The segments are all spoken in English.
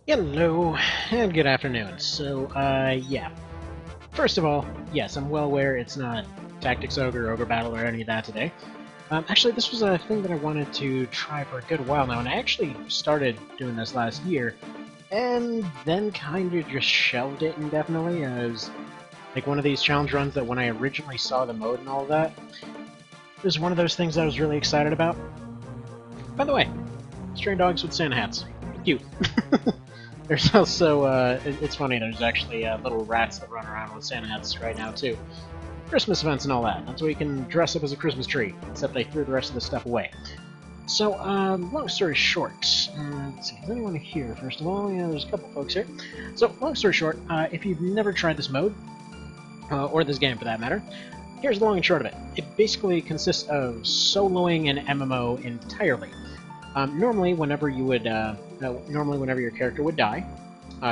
Hello, and good afternoon. So, yeah. First of all, yes, I'm well aware it's not Tactics Ogre, Ogre Battle, or any of that today. Actually, this was a thing that I wanted to try for a good while now, and I actually started doing this last year, and then kind of just shelved it indefinitely as, like, one of these challenge runs that when I originally saw the mode and all that, it was one of those things I was really excited about. By the way, stray dogs with Santa hats. Cute. There's also, it's funny, there's actually little rats that run around with Santa hats right now, too. Christmas events and all that. That's where you can dress up as a Christmas tree, except they threw the rest of the stuff away. So, long story short, let's see, is anyone here, first of all? Yeah, there's a couple folks here. So, long story short, if you've never tried this mode, or this game for that matter, here's the long and short of it. It basically consists of soloing an MMO entirely. Normally, whenever your character would die,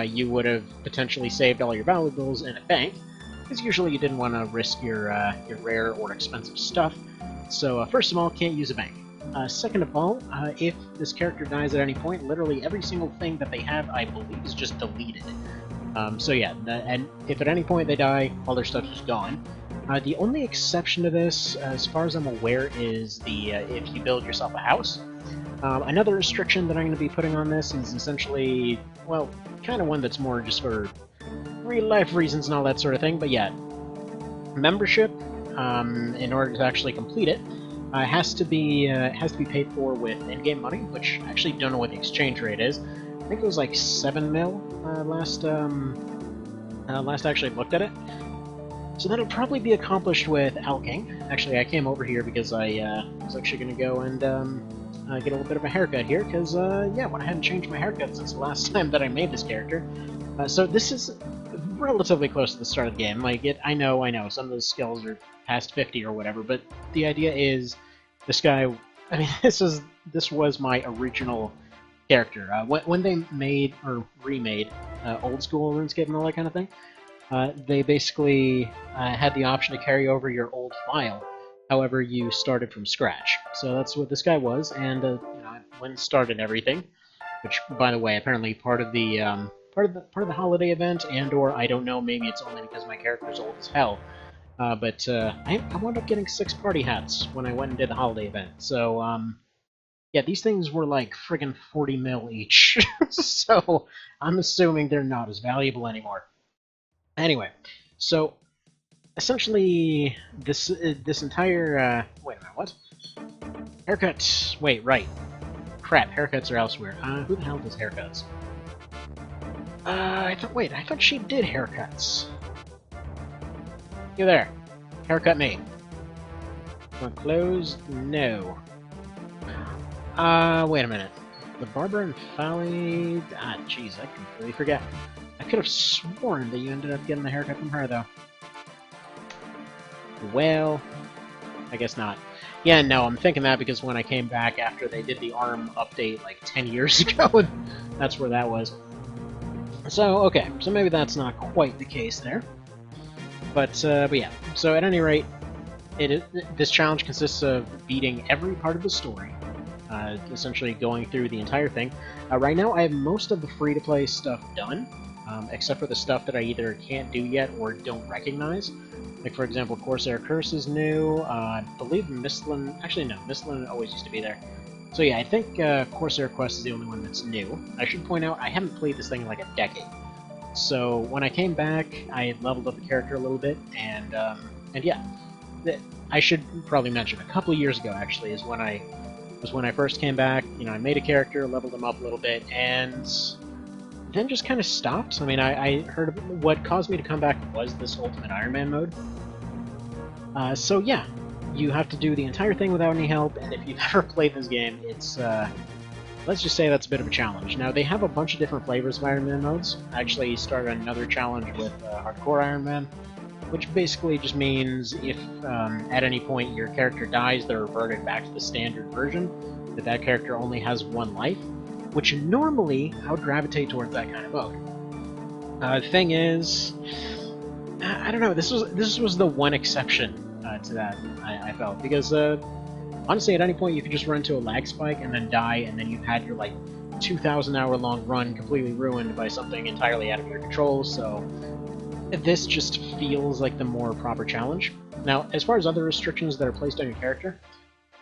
you would have potentially saved all your valuables in a bank, because usually you didn't want to risk your rare or expensive stuff. So first of all, can't use a bank. Second of all, if this character dies at any point, literally every single thing that they have, I believe, is just deleted. So yeah, and if at any point they die, all their stuff is gone. The only exception to this, as far as I'm aware, is if you build yourself a house. Another restriction that I'm going to be putting on this is essentially, well, kind of one that's more just for real-life reasons and all that sort of thing, but yeah. Membership, in order to actually complete it, has to be paid for with in-game money, which I actually don't know what the exchange rate is. I think it was like 7 mil last I actually looked at it. So that'll probably be accomplished with alking. Actually, I came over here because I was actually going to go and get a little bit of a haircut here, because, yeah, I hadn't changed my haircut since the last time that I made this character. So this is relatively close to the start of the game. Like, I know, some of the skills are past 50 or whatever, but the idea is, this guy, I mean, this was my original character. When they made, or remade, old school RuneScape and all that kind of thing, they basically had the option to carry over your old file. However, you started from scratch. So that's what this guy was, and I went and started everything. Which, by the way, apparently part of the holiday event, and/or I don't know, maybe it's only because my character's old as hell. But I wound up getting 6 party hats when I went and did the holiday event. So yeah, these things were like friggin' 40 mil each. So I'm assuming they're not as valuable anymore. Anyway, so essentially, this entire, wait a minute, what? Haircuts! Wait, right. Crap, haircuts are elsewhere. Who the hell does haircuts? I thought she did haircuts. You there. Haircut me. Want clothes? No. Wait a minute. The barber and Folly... Ah, jeez, I completely forgot. I could have sworn that you ended up getting the haircut from her, though. Well, I guess not. Yeah, no, I'm thinking that because when I came back after they did the ARM update like 10 years ago, that's where that was. So, okay, so maybe that's not quite the case there. But yeah, so at any rate, this challenge consists of beating every part of the story, essentially going through the entire thing. Right now, I have most of the free-to-play stuff done, except for the stuff that I either can't do yet or don't recognize. Like, for example, Corsair Curse is new, I believe Mistlan... Actually, no, Mistlan always used to be there. So yeah, I think Corsair Quest is the only one that's new. I should point out, I haven't played this thing in like a decade. So when I came back, I had leveled up the character a little bit, and yeah. I should probably mention, a couple of years ago, actually, is when I first came back. You know, I made a character, leveled him up a little bit, and then just kind of stopped. I mean, I heard of, what caused me to come back was this Ultimate Ironman mode. So yeah, you have to do the entire thing without any help, and if you've ever played this game, it's, let's just say that's a bit of a challenge. Now, they have a bunch of different flavors of Ironman modes. I actually started another challenge with Hardcore Ironman, which basically just means if at any point your character dies, they're reverted back to the standard version, that character only has one life, which normally I would gravitate towards that kind of mode. The thing is, I don't know, this was the one exception to that, I felt, because honestly, at any point you could just run into a lag spike and then die, and then you've had your, like, 2,000 hour long run completely ruined by something entirely out of your control, so this just feels like the more proper challenge. Now, as far as other restrictions that are placed on your character,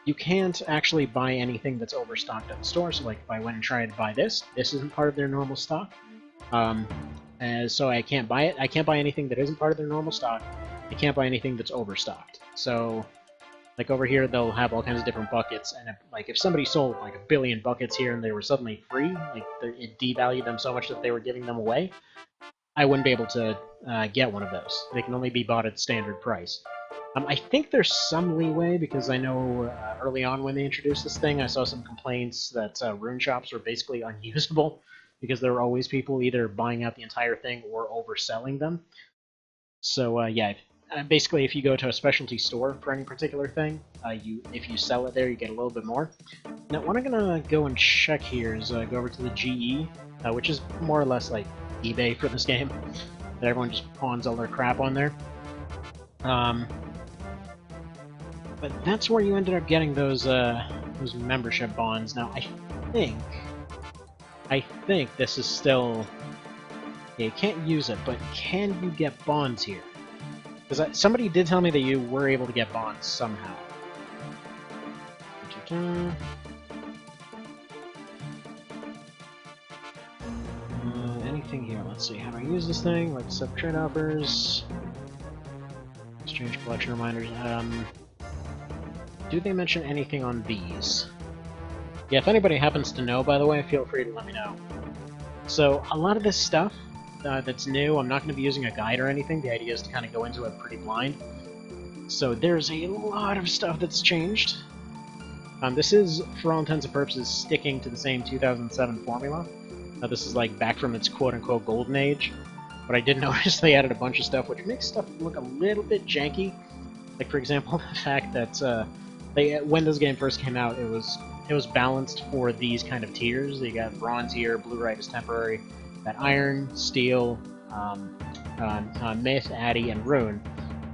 you can't actually buy anything that's overstocked at the store, so like if I went and tried to buy this isn't part of their normal stock. So I can't buy it. I can't buy anything that isn't part of their normal stock. I can't buy anything that's overstocked. So, like over here, they'll have all kinds of different buckets, and if somebody sold like 1 billion buckets here and they were suddenly free, like it devalued them so much that they were giving them away, I wouldn't be able to get one of those. They can only be bought at standard price. I think there's some leeway, because I know early on when they introduced this thing, I saw some complaints that rune shops were basically unusable, because there were always people either buying out the entire thing or overselling them. So yeah, basically if you go to a specialty store for any particular thing, if you sell it there, you get a little bit more. Now what I'm gonna go and check here is go over to the GE, which is more or less like eBay for this game, that everyone just pawns all their crap on there. But that's where you ended up getting those membership bonds. Now I think this is still, yeah, you can't use it, but can you get bonds here? Because somebody did tell me that you were able to get bonds somehow. Anything here? Let's see. How do I use this thing? Let's set trade offers. Exchange collection reminders. Do they mention anything on these? Yeah, if anybody happens to know, by the way, feel free to let me know. So, a lot of this stuff that's new, I'm not going to be using a guide or anything. The idea is to kind of go into it pretty blind. So there's a lot of stuff that's changed. This is, for all intents and purposes, sticking to the same 2007 formula. This is like back from its quote-unquote golden age. But I did notice they added a bunch of stuff, which makes stuff look a little bit janky. Like, for example, the fact that when this game first came out, it was balanced for these kind of tiers. You got bronze here, blue right is temporary, got iron, steel, myth, addy, and rune.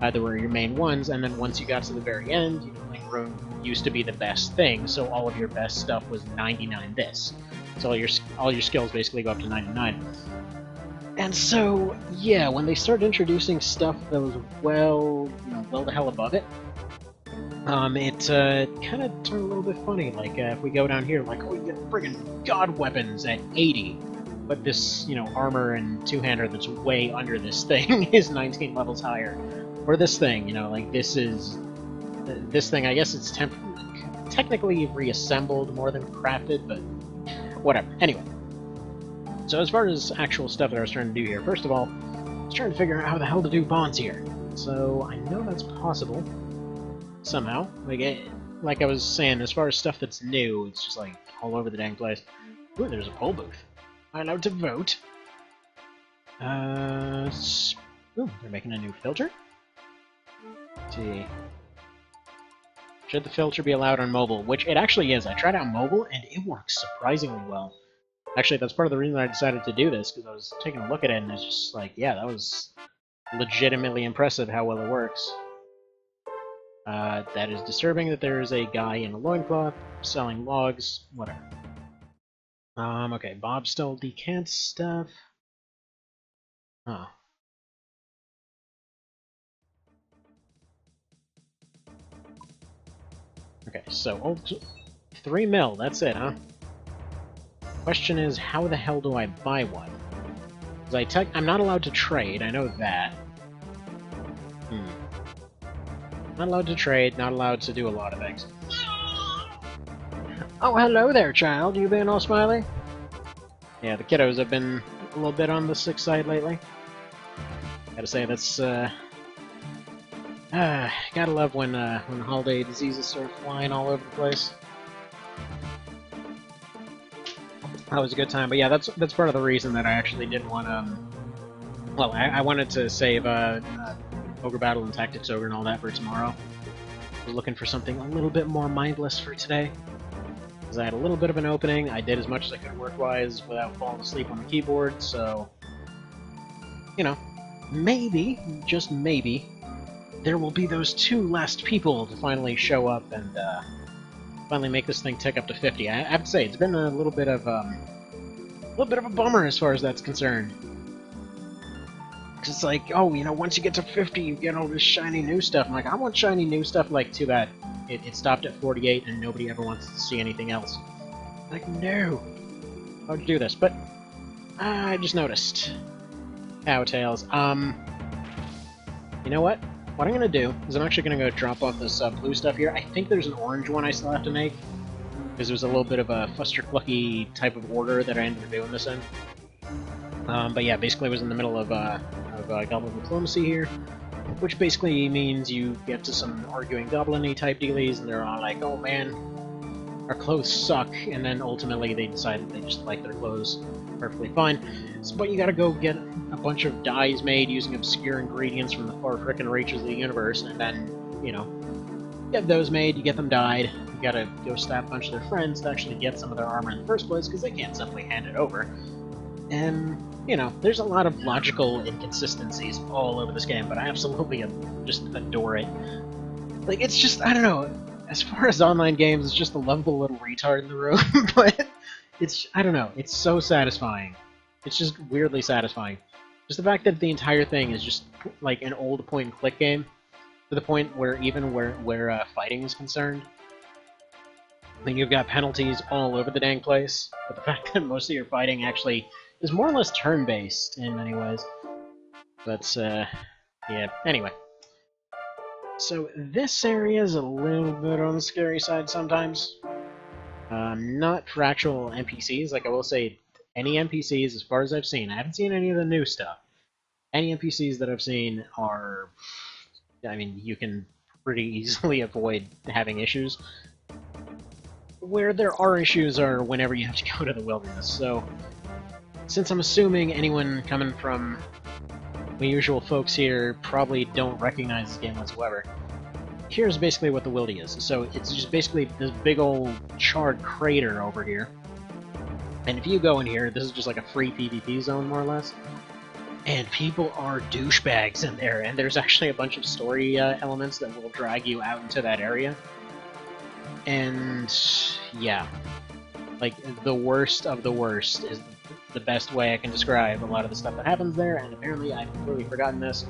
That were your main ones, and then once you got to the very end, you know, like rune used to be the best thing, so all of your best stuff was 99 this. So all your skills basically go up to 99. And so, yeah, when they started introducing stuff that was well the hell above it, it kind of turned a little bit funny. Like, if we go down here, like, oh, you get friggin' god weapons at 80, but this, armor and two-hander that's way under this thing is 19 levels higher. Or this thing, like, this thing, I guess it's technically reassembled more than crafted, but whatever. Anyway. So as far as actual stuff that I was trying to do here, first of all, I was trying to figure out how the hell to do bonds here. So I know that's possible. Somehow. Like I was saying, as far as stuff that's new, it's just like all over the dang place. Ooh, there's a poll booth. Am I allowed to vote? Ooh, they're making a new filter? Let's see. Should the filter be allowed on mobile? Which it actually is. I tried out mobile, and it works surprisingly well. Actually, that's part of the reason I decided to do this, because I was taking a look at it, and it's just like, yeah, that was legitimately impressive how well it works. That is disturbing that there is a guy in a loincloth selling logs, whatever. Okay, Bob still decants stuff. Huh. Okay, so 3 mil, that's it, huh? Question is, how the hell do I buy one? Because I'm not allowed to trade, I know that. Not allowed to trade, not allowed to do a lot of things. Oh, hello there, child. You been all smiley? Yeah, the kiddos have been a little bit on the sick side lately. Gotta say, that's, gotta love when holiday diseases start flying all over the place. That was a good time, but yeah, that's part of the reason that I actually didn't want to, well, I wanted to save, Ogre Battle and Tactics Ogre and all that for tomorrow. I was looking for something a little bit more mindless for today. Because I had a little bit of an opening, I did as much as I could work-wise without falling asleep on the keyboard, so... You know, maybe, just maybe, there will be those 2 last people to finally show up and, finally make this thing tick up to 50. I have to say, it's been a little bit of a bummer as far as that's concerned. Cause it's like, oh, you know, once you get to 50, you get all this shiny new stuff. I'm like, I want shiny new stuff. Like, too bad. It stopped at 48, and nobody ever wants to see anything else. Like, no. How'd you do this? But I just noticed. Cowtails. You know what? What I'm gonna do is I'm actually gonna go drop off this blue stuff here. I think there's an orange one I still have to make, because there's a little bit of a fuster-clucky type of order that I ended up doing this in. But yeah, basically I was in the middle of Goblin Diplomacy here, which basically means you get to some arguing goblin-y type dealies, and they're all like, oh man, our clothes suck, and then ultimately they decide that they just like their clothes perfectly fine. So, but you gotta go get a bunch of dyes made using obscure ingredients from the far frickin' reaches of the universe, and then, you know, get those made, you get them dyed, you gotta go stab a bunch of their friends to actually get some of their armor in the first place, because they can't simply hand it over. And, you know, there's a lot of logical inconsistencies all over this game, but I absolutely just adore it. Like, it's just, I don't know, as far as online games, it's just a lovable little retard in the room, but it's, I don't know, it's so satisfying. It's just weirdly satisfying. Just the fact that the entire thing is just, like, an old point-and-click game, to the point where even where fighting is concerned, I mean, you've got penalties all over the dang place, but the fact that most of your fighting actually is more or less turn-based in many ways. But, yeah, anyway. So, this area is a little bit on the scary side sometimes. Not for actual NPCs, like I will say, any NPCs, as far as I've seen, I haven't seen any of the new stuff. Any NPCs that I've seen are, I mean, you can pretty easily avoid having issues. Where there are issues are whenever you have to go to the wilderness, so since I'm assuming anyone coming from the usual folks here probably don't recognize this game whatsoever, here's basically what the wildy is. So it's just basically this big old charred crater over here, and if you go in here, this is just like a free PvP zone, more or less, and people are douchebags in there, and there's actually a bunch of story elements that will drag you out into that area. And yeah, like, the worst of the worst is the best way I can describe a lot of the stuff that happens there, and apparently I've completely forgotten this.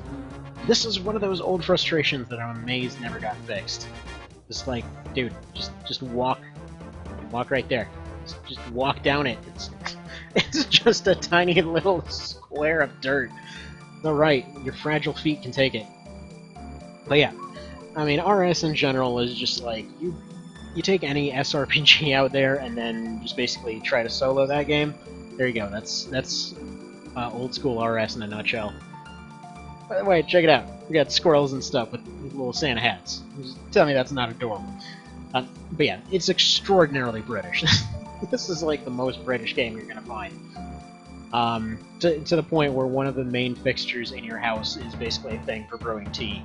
This is one of those old frustrations that I'm amazed never got fixed. Just like, dude, just walk right there. Just walk down it. It's just a tiny little square of dirt. It's alright, your fragile feet can take it. But yeah, I mean, RS in general is just like, you take any SRPG out there and then just basically try to solo that game. There you go. That's old school RS in a nutshell. By the way, check it out. We got squirrels and stuff with little Santa hats. Just tell me that's not adorable. But yeah, it's extraordinarily British. This is like the most British game you're gonna find. To the point where one of the main fixtures in your house is basically a thing for brewing tea.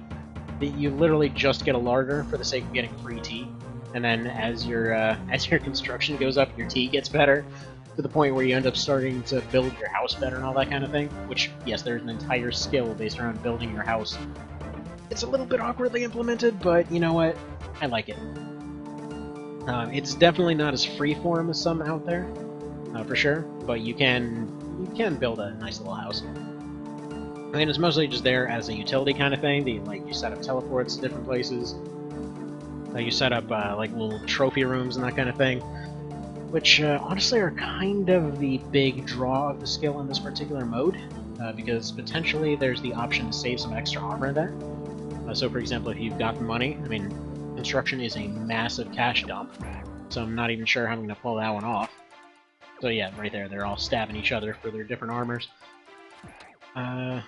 You literally just get a larder for the sake of getting free tea. And then as your construction goes up, your tea gets better, to the point where you end up starting to build your house better and all that kind of thing. Which, yes, there's an entire skill based around building your house. It's a little bit awkwardly implemented, but you know what? I like it. It's definitely not as freeform as some out there, for sure, but you can build a nice little house. I mean, it's mostly just there as a utility kind of thing. You set up teleports to different places. You set up like little trophy rooms and that kind of thing, which honestly are kind of the big draw of the skill in this particular mode, because potentially there's the option to save some extra armor there. So for example, if you've got the money, I mean, construction is a massive cash dump, so I'm not even sure how I'm going to pull that one off. So yeah, right there, they're all stabbing each other for their different armors. I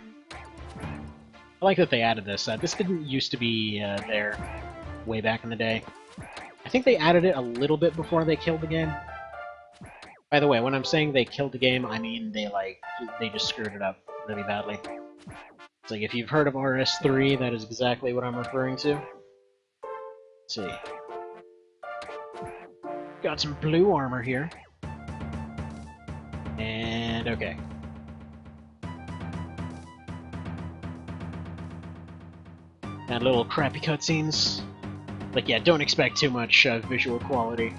like that they added this. This didn't used to be there way back in the day. I think they added it a little bit before they killed the game. By the way, when I'm saying they killed the game, I mean they just screwed it up really badly. It's like, if you've heard of RS3, that is exactly what I'm referring to. Let's see. Got some blue armor here. And okay. And little crappy cutscenes. Like, yeah, don't expect too much visual quality.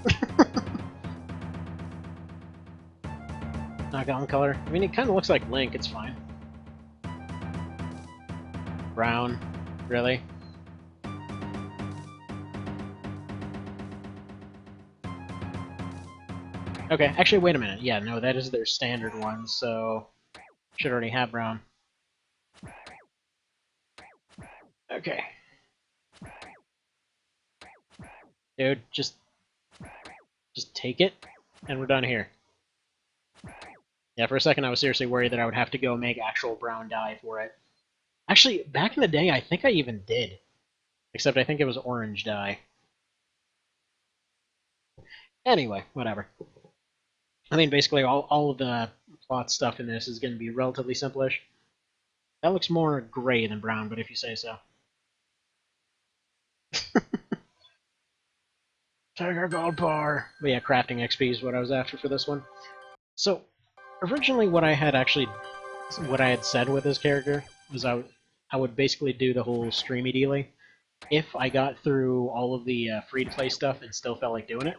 Not on color. I mean, it kind of looks like Link, it's fine. Brown. Really? Okay, actually, wait a minute. Yeah, no, that is their standard one, so... should already have brown. Okay. Dude, just take it, and we're done here. Yeah, for a second I was seriously worried that I would have to go make actual brown dye for it. Actually, back in the day, I think I even did. Except I think it was orange dye. Anyway, whatever. I mean, basically, all of the plot stuff in this is going to be relatively simplish. That looks more gray than brown, but if you say so. Tiger Gold Bar! But yeah, crafting XP is what I was after for this one. So, originally what I had said with this character was I would basically do the whole streamy dealy if I got through all of the free-to-play stuff and still felt like doing it.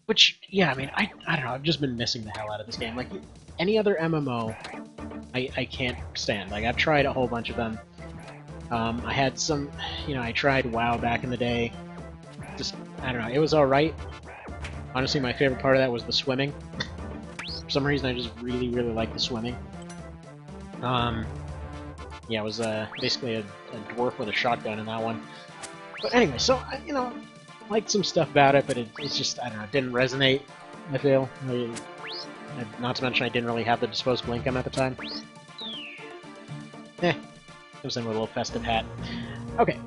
Which, yeah, I mean, I don't know, I've just been missing the hell out of this game. Like, any other MMO, I can't stand. Like, I've tried a whole bunch of them. I had some, I tried WoW back in the day. Just, I don't know, it was alright. Honestly, my favorite part of that was the swimming. For some reason, I just really, really like the swimming. Yeah, it was basically a dwarf with a shotgun in that one. But anyway, so, liked some stuff about it, but it's just, I don't know, it didn't resonate, I feel. Not to mention I didn't really have the disposable income at the time. Comes in with a little festive hat. Okay.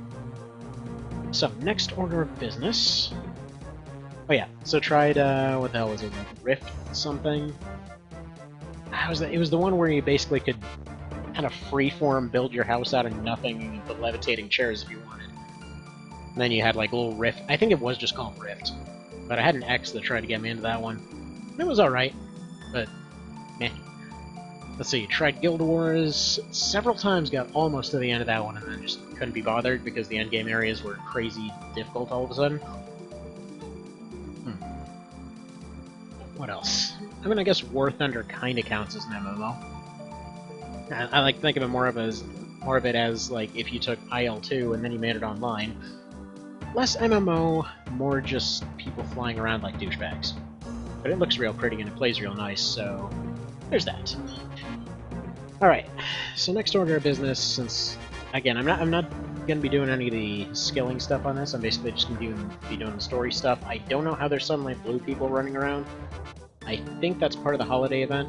So, next order of business. Oh yeah, so tried, what the hell was it, like Rift something? It was the one where you basically could kind of freeform build your house out of nothing and put levitating chairs if you wanted. And then you had like a little Rift. I think it was just called Rift. But I had an ex that tried to get me into that one. It was alright, but meh. Let's see, tried Guild Wars several times, got almost to the end of that one, and then just couldn't be bothered because the endgame areas were crazy difficult all of a sudden. What else? I mean, I guess War Thunder kinda counts as an MMO. I like to think of it more of it as like if you took IL-2 and then you made it online. Less MMO, more just people flying around like douchebags. But it looks real pretty and it plays real nice, so there's that. Alright, so next order of business, since again I'm not gonna be doing any of the skilling stuff on this, I'm basically just gonna be doing the story stuff. I don't know how there's suddenly blue people running around. I think that's part of the holiday event.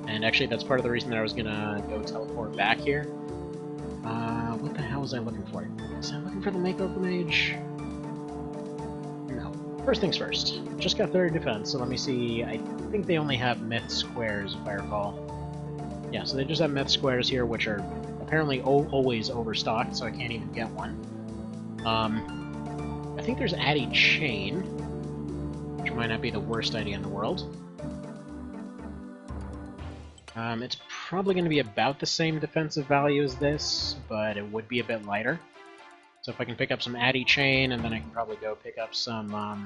And actually, that's part of the reason that I was gonna go teleport back here. What the hell was I looking for? Was I looking for the Makeover Mage? No. First things first. Just got 30 defense, so let me see. I think they only have myth squares, if I recall. Yeah, so they just have myth squares here, which are apparently always overstocked, so I can't even get one. I think there's Addy Chain, which might not be the worst idea in the world. It's probably going to be about the same defensive value as this, but it would be a bit lighter. So if I can pick up some Addy Chain, and then I can probably go pick up some, I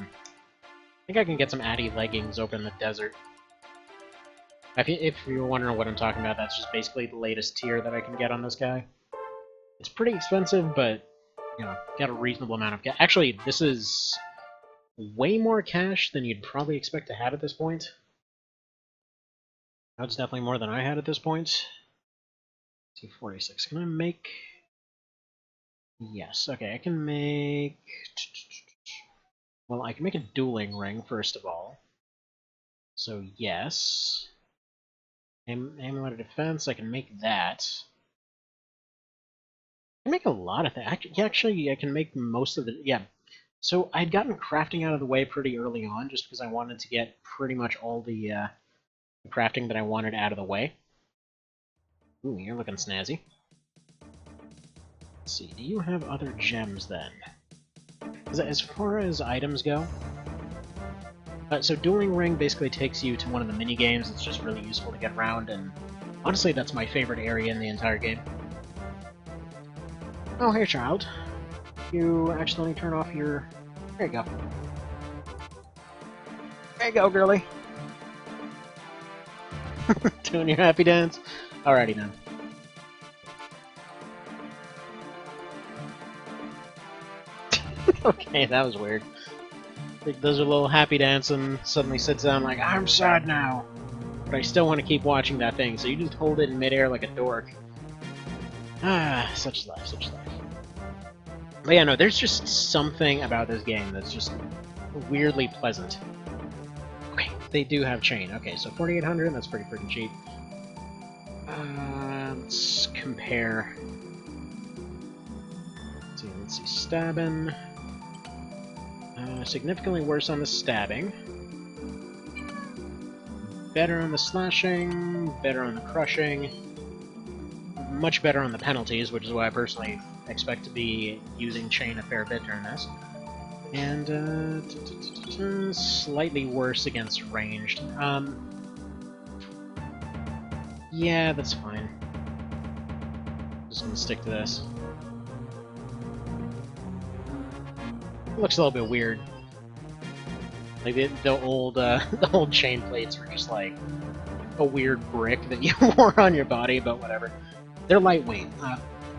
think I can get some Addy Leggings over in the desert. If you're wondering what I'm talking about, that's just basically the latest tier that I can get on this guy. It's pretty expensive, but, got a reasonable amount of cash. Actually, this is way more cash than you'd probably expect to have at this point. That's definitely more than I had at this point. 246. Can I make... Yes, okay, I can make... Well, I can make a dueling ring, first of all. So, yes. Amulet of Defense, I can make that. I can make a lot of things. Actually, I can make most of the... Yeah. So, I'd gotten crafting out of the way pretty early on, just because I wanted to get pretty much all the crafting that I wanted out of the way. Ooh, you're looking snazzy. Let's see, do you have other gems, then? As far as items go... so Dueling Ring basically takes you to one of the mini-games. It's just really useful to get around, and honestly, that's my favorite area in the entire game. Oh, hey, child. You accidentally turn off your... There you go. There you go, girly. Doing your happy dance? Alrighty, then. Okay, that was weird. Like, does a little happy dance and suddenly sits down like, I'm sad now! But I still want to keep watching that thing, so you just hold it in midair like a dork. Ah, such life, such life. But yeah, no, there's just something about this game that's just weirdly pleasant. Okay, they do have chain. Okay, so 4,800, that's pretty freaking cheap. Let's compare. Let's see, stabbing. Significantly worse on the stabbing. Better on the slashing, better on the crushing. Much better on the penalties, which is why I personally expect to be using chain a fair bit during this. And, slightly worse against ranged. Yeah, that's fine. Just gonna stick to this. It looks a little bit weird. Like the old the old chain plates were just like a weird brick that you wore on your body, but whatever. They're lightweight.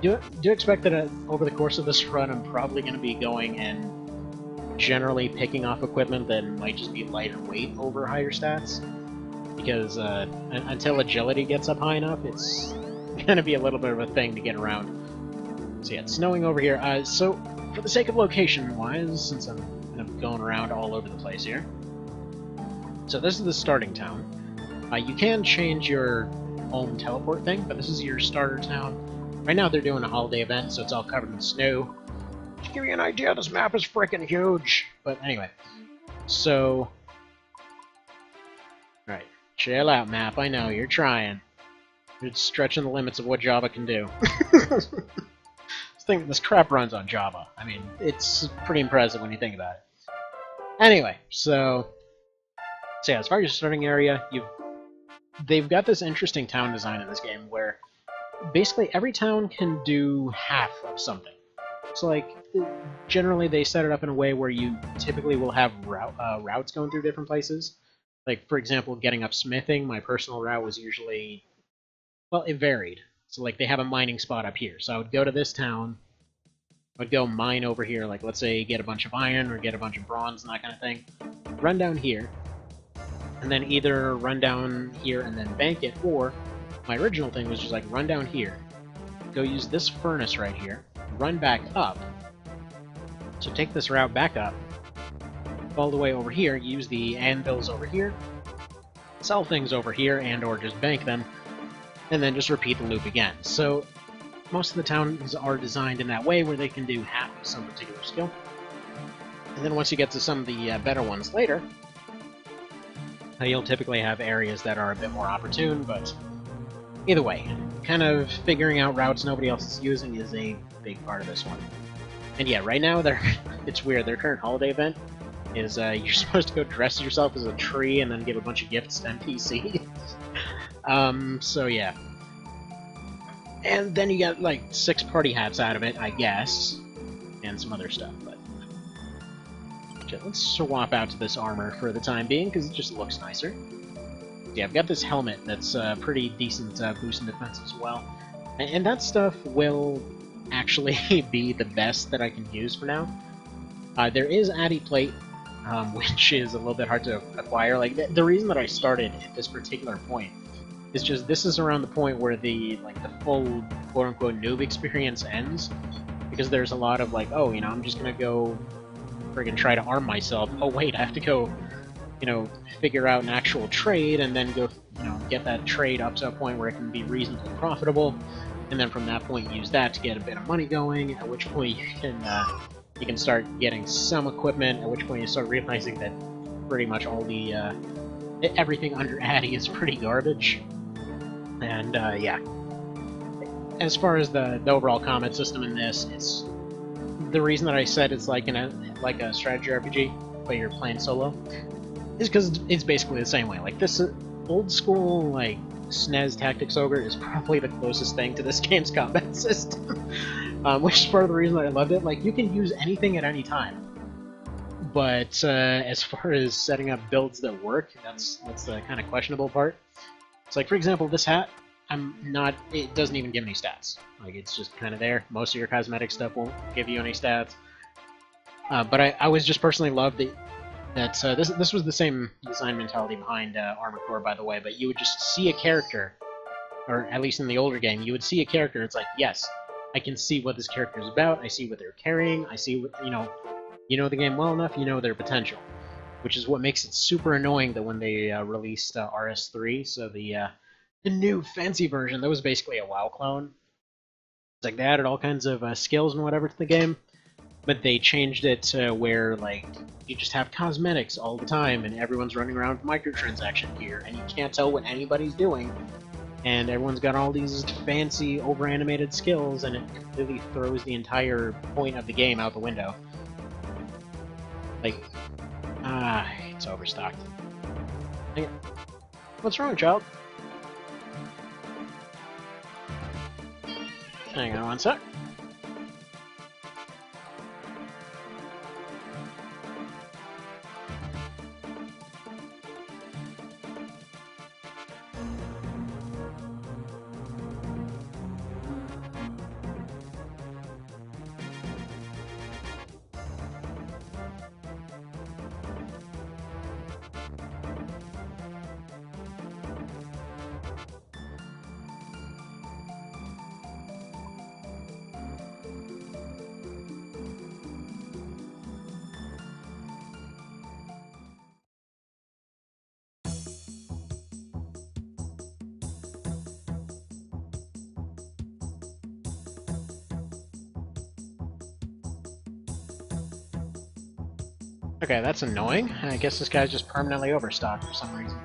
Do expect that over the course of this run, I'm probably going to be going and generally picking off equipment that might just be lighter weight over higher stats, because until agility gets up high enough, it's going to be a little bit of a thing to get around. So yeah, it's snowing over here. So for the sake of location-wise, since I'm kind of going around all over the place here, so this is the starting town. You can change your home teleport thing, but this is your starter town. Right now they're doing a holiday event, so it's all covered in snow. To give you an idea, this map is freaking huge! But anyway, so... Right, chill out, map. I know, you're trying. You're stretching the limits of what Java can do. This crap runs on Java. I mean, it's pretty impressive when you think about it. Anyway, so yeah, as far as your starting area, they've got this interesting town design in this game where basically every town can do half of something. So, like, generally they set it up in a way where you typically will have routes going through different places. Like, for example, getting up smithing, my personal route was usually... Well, it varied. So, like, they have a mining spot up here. So I would go to this town, I would go mine over here, like, let's say get a bunch of iron or get a bunch of bronze and that kind of thing. Run down here, and then either run down here and then bank it, or my original thing was just like run down here, go use this furnace right here, run back up, so take this route back up, all the way over here, use the anvils over here, sell things over here and or just bank them, and then just repeat the loop again. So most of the towns are designed in that way where they can do half of some particular skill. And then once you get to some of the better ones later, you'll typically have areas that are a bit more opportune, but either way, kind of figuring out routes nobody else is using is a big part of this one. And yeah, right now, it's weird, their current holiday event is you're supposed to go dress yourself as a tree and then give a bunch of gifts to NPCs. So yeah. And then you get, like, 6 party hats out of it, I guess, and some other stuff, but... Okay, let's swap out to this armor for the time being, because it just looks nicer. Yeah, I've got this helmet that's pretty decent boost in defense as well. And that stuff will actually be the best that I can use for now. There is Addy Plate, which is a little bit hard to acquire. Like, the reason that I started at this particular point is just this is around the point where the full quote-unquote noob experience ends. because there's a lot of like, oh, you know, I'm just gonna go friggin' try to arm myself. Oh wait, I have to go, you know, figure out an actual trade and then go, you know, get that trade up to a point where it can be reasonably profitable, and then from that point use that to get a bit of money going, at which point you can start getting some equipment, at which point you start realizing that pretty much all the, everything under Addy is pretty garbage. And, yeah. As far as the overall combat system in this, it's the reason that I said it's like like a strategy RPG, but you're playing solo, is because it's basically the same way. Like this old school like SNES Tactics Ogre is probably the closest thing to this game's combat system, which is part of the reason that I loved it. Like you can use anything at any time, but as far as setting up builds that work, that's the kind of questionable part. It's like, for example, this hat. It doesn't even give any stats. Like, it's just kind of there. Most of your cosmetic stuff won't give you any stats. But I always just personally loved that this was the same design mentality behind Armour Core, by the way, but you would just see a character, or at least in the older game, you would see a character, it's like, yes, I can see what this character is about, I see what they're carrying, I see what, you know the game well enough, you know their potential. Which is what makes it super annoying that when they released RS3, so the new fancy version, that was basically a WoW clone. It's like they added all kinds of skills and whatever to the game, but they changed it to where like you just have cosmetics all the time, and everyone's running around with microtransaction gear, and you can't tell what anybody's doing, and everyone's got all these fancy, over-animated skills, and it completely throws the entire point of the game out the window. Like, it's overstocked. Hey, what's wrong, child? Hang on one sec. Okay, that's annoying. I guess this guy's just permanently overstocked for some reason.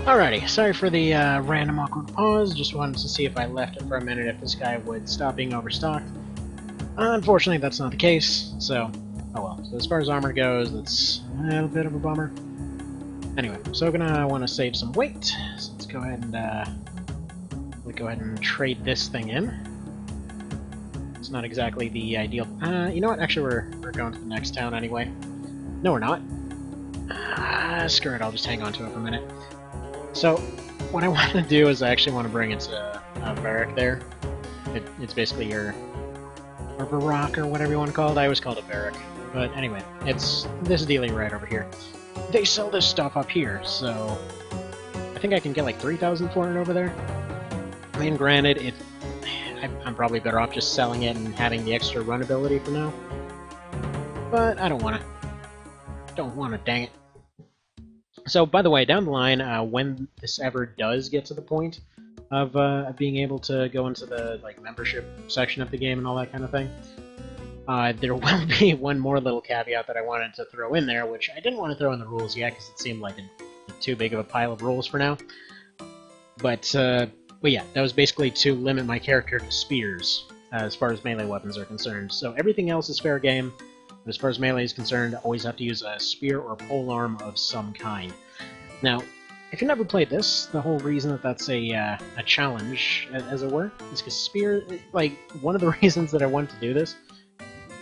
Alrighty, sorry for the random awkward pause, just wanted to see if I left it for a minute if this guy would stop being overstocked. Unfortunately, that's not the case, so oh well. So as far as armor goes, that's a little bit of a bummer. Anyway, so gonna want to save some weight, so let's go ahead and trade this thing in. It's not exactly the ideal. You know what? Actually, we're going to the next town anyway. No, we're not. Screw it. I'll just hang on to it for a minute. So, what I want to do is I actually want to bring it to barrack there. It's basically your or barack or whatever you want to call it. I always call it a barrack. But anyway, it's this dealing right over here. They sell this stuff up here, so I think I can get like 3,000 for it over there. I mean, granted, I'm probably better off just selling it and having the extra run ability for now. But I don't want to. Don't want to, dang it. So, by the way, down the line, when this ever does get to the point of being able to go into the membership section of the game and all that kind of thing, there will be one more little caveat that I wanted to throw in there, which I didn't want to throw in the rules yet because it seemed like too big of a pile of rules for now. But yeah, that was basically to limit my character to spears as far as melee weapons are concerned. So everything else is fair game. As far as melee is concerned, always have to use a spear or polearm of some kind. Now, if you never played this, the whole reason that that's a challenge, as it were, is because spear, one of the reasons that I wanted to do this,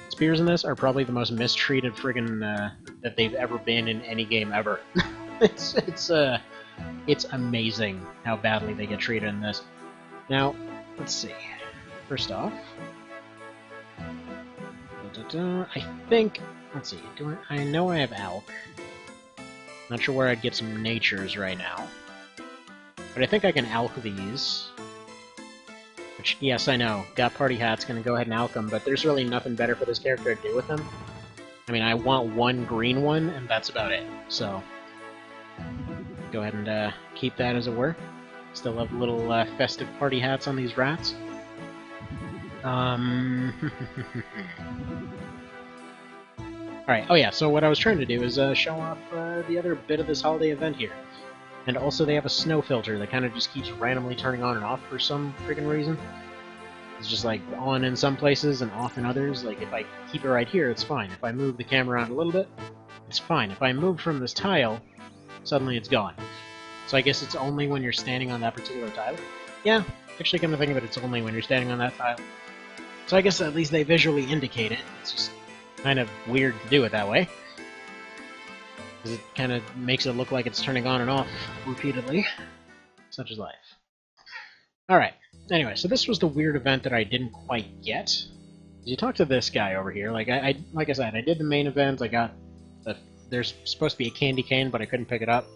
spears in this are probably the most mistreated friggin' that they've ever been in any game ever. It's amazing how badly they get treated in this. Now, let's see. First off, I think, let's see, I know I have Alk. Not sure where I'd get some natures right now. But I think I can Alk these. Which, yes, I know, got party hats, gonna go ahead and Alk them, but there's really nothing better for this character to do with them. I mean, I want one green one, and that's about it, so go ahead and keep that as it were. Still have little festive party hats on these rats. Alright, oh yeah, so what I was trying to do is show off the other bit of this holiday event here. And also they have a snow filter that kind of just keeps randomly turning on and off for some freaking reason. It's just like on in some places and off in others. Like if I keep it right here, it's fine. If I move the camera around a little bit, it's fine. If I move from this tile, suddenly it's gone. So I guess it's only when you're standing on that particular tile? Yeah, actually come to think of it, it's only when you're standing on that tile. So I guess at least they visually indicate it. It's just kind of weird to do it that way. Because it kind of makes it look like it's turning on and off repeatedly. Such is life. Alright, anyway, so this was the weird event that I didn't quite get. You talk to this guy over here, like I said, I did the main event, I got there's supposed to be a candy cane, but I couldn't pick it up.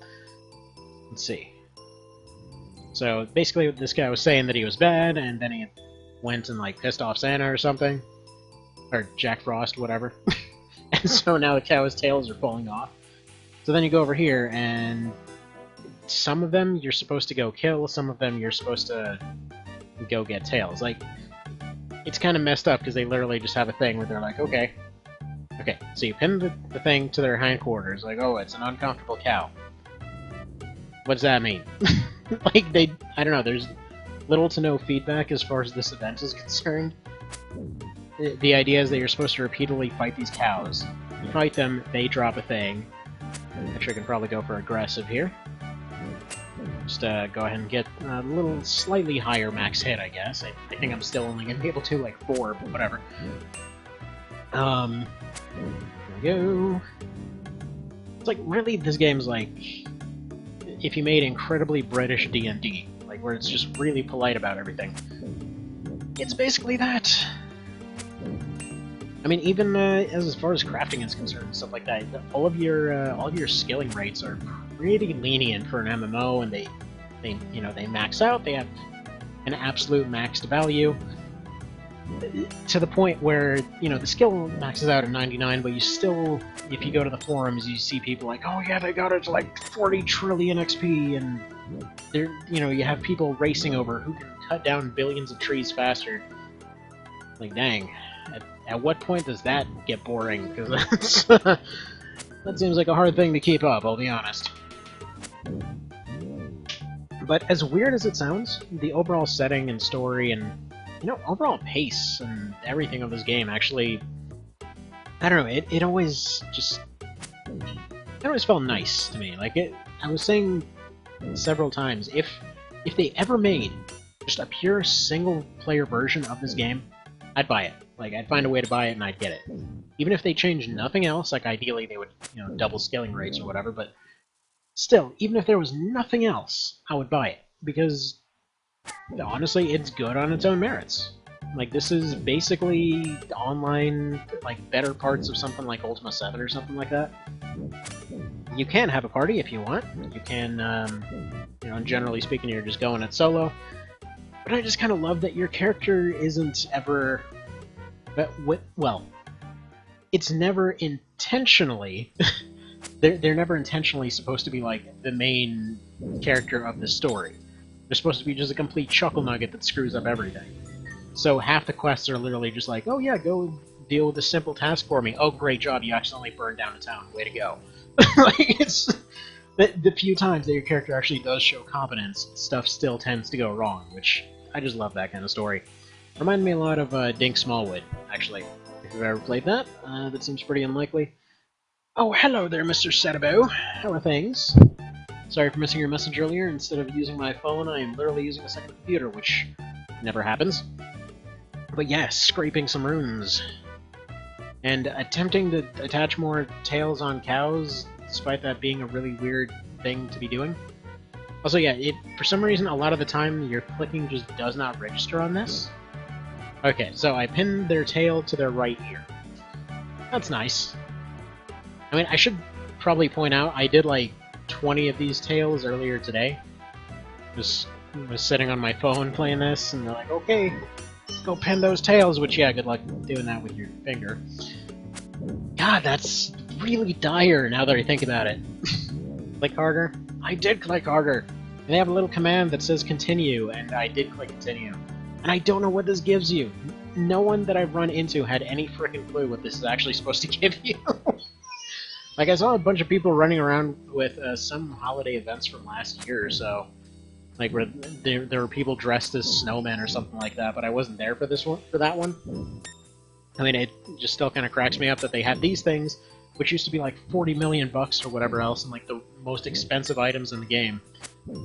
Let's see. So basically this guy was saying that he was bad, and then he went and pissed off Santa or something. Or Jack Frost, whatever. And so now the cow's tails are falling off. So then you go over here, and some of them you're supposed to go kill, some of them you're supposed to go get tails. It's kind of messed up, because they literally just have a thing where they're like, okay, so you pin the thing to their hindquarters, like, oh, it's an uncomfortable cow. What does that mean? I don't know, there's little to no feedback as far as this event is concerned. The idea is that you're supposed to repeatedly fight these cows. You fight them, they drop a thing. Actually, I can probably go for aggressive here. Just go ahead and get a little slightly higher max hit, I guess. I think I'm still only going to be able to 4, but whatever. There we go. It's really, this game's if you made incredibly British D&D, where it's just really polite about everything. It's basically that. I mean, even as far as crafting is concerned and stuff like that, all of your skilling rates are pretty lenient for an MMO, and they max out. They have an absolute maxed value to the point where the skill maxes out at 99, but you still, if you go to the forums, you see people oh yeah, they got it to 40 trillion XP, and they're you have people racing over who can cut down billions of trees faster. Dang. At what point does that get boring? Because that seems like a hard thing to keep up, I'll be honest. But as weird as it sounds, the overall setting and story and, overall pace and everything of this game actually, I don't know, it always felt nice to me. I was saying several times, if they ever made just a pure single-player version of this game, I'd buy it. I'd find a way to buy it and I'd get it. Even if they changed nothing else, ideally they would, double scaling rates or whatever, but still, even if there was nothing else, I would buy it. Because honestly, it's good on its own merits. Like, this is basically online, like, better parts of something like Ultima 7 or something like that. You can have a party if you want. You can, you know, generally speaking, you're just going it solo. But I just kind of love that your character isn't ever... well, it's never intentionally... they're never intentionally supposed to be, like, the main character of the story. They're supposed to be just a complete chuckle nugget that screws up everything. So half the quests are literally just like, oh yeah, go deal with a simple task for me. Oh, great job, you accidentally burned down a town. Way to go. Like, it's... The few times that your character actually does show competence, stuff still tends to go wrong, which I just love that kind of story. Reminded me a lot of Dink Smallwood, actually. If you've ever played that, that seems pretty unlikely. Oh, hello there, Mr. Setabo. How are things? Sorry for missing your message earlier. Instead of using my phone, I am literally using a second computer, which never happens. But yes, scraping some runes. And attempting to attach more tails on cows, despite that being a really weird thing to be doing. Also, yeah, for some reason, a lot of the time, your clicking just does not register on this. Okay, so I pinned their tail to their right ear. That's nice. I mean, I should probably point out, I did like 20 of these tails earlier today. Just was sitting on my phone playing this, and they're like, okay, go pin those tails, which, yeah, good luck doing that with your finger. God, that's really dire now that I think about it. Click harder? I did click harder! And they have a little command that says continue, and I did click continue. And I don't know what this gives you. No one that I've run into had any frickin' clue what this is actually supposed to give you. Like, I saw a bunch of people running around with some holiday events from last year or so. Like, where there were people dressed as snowmen or something like that, but I wasn't there for this one, for that one. I mean, it just still kind of cracks me up that they had these things, which used to be like 40 million bucks or whatever else, and like the most expensive items in the game.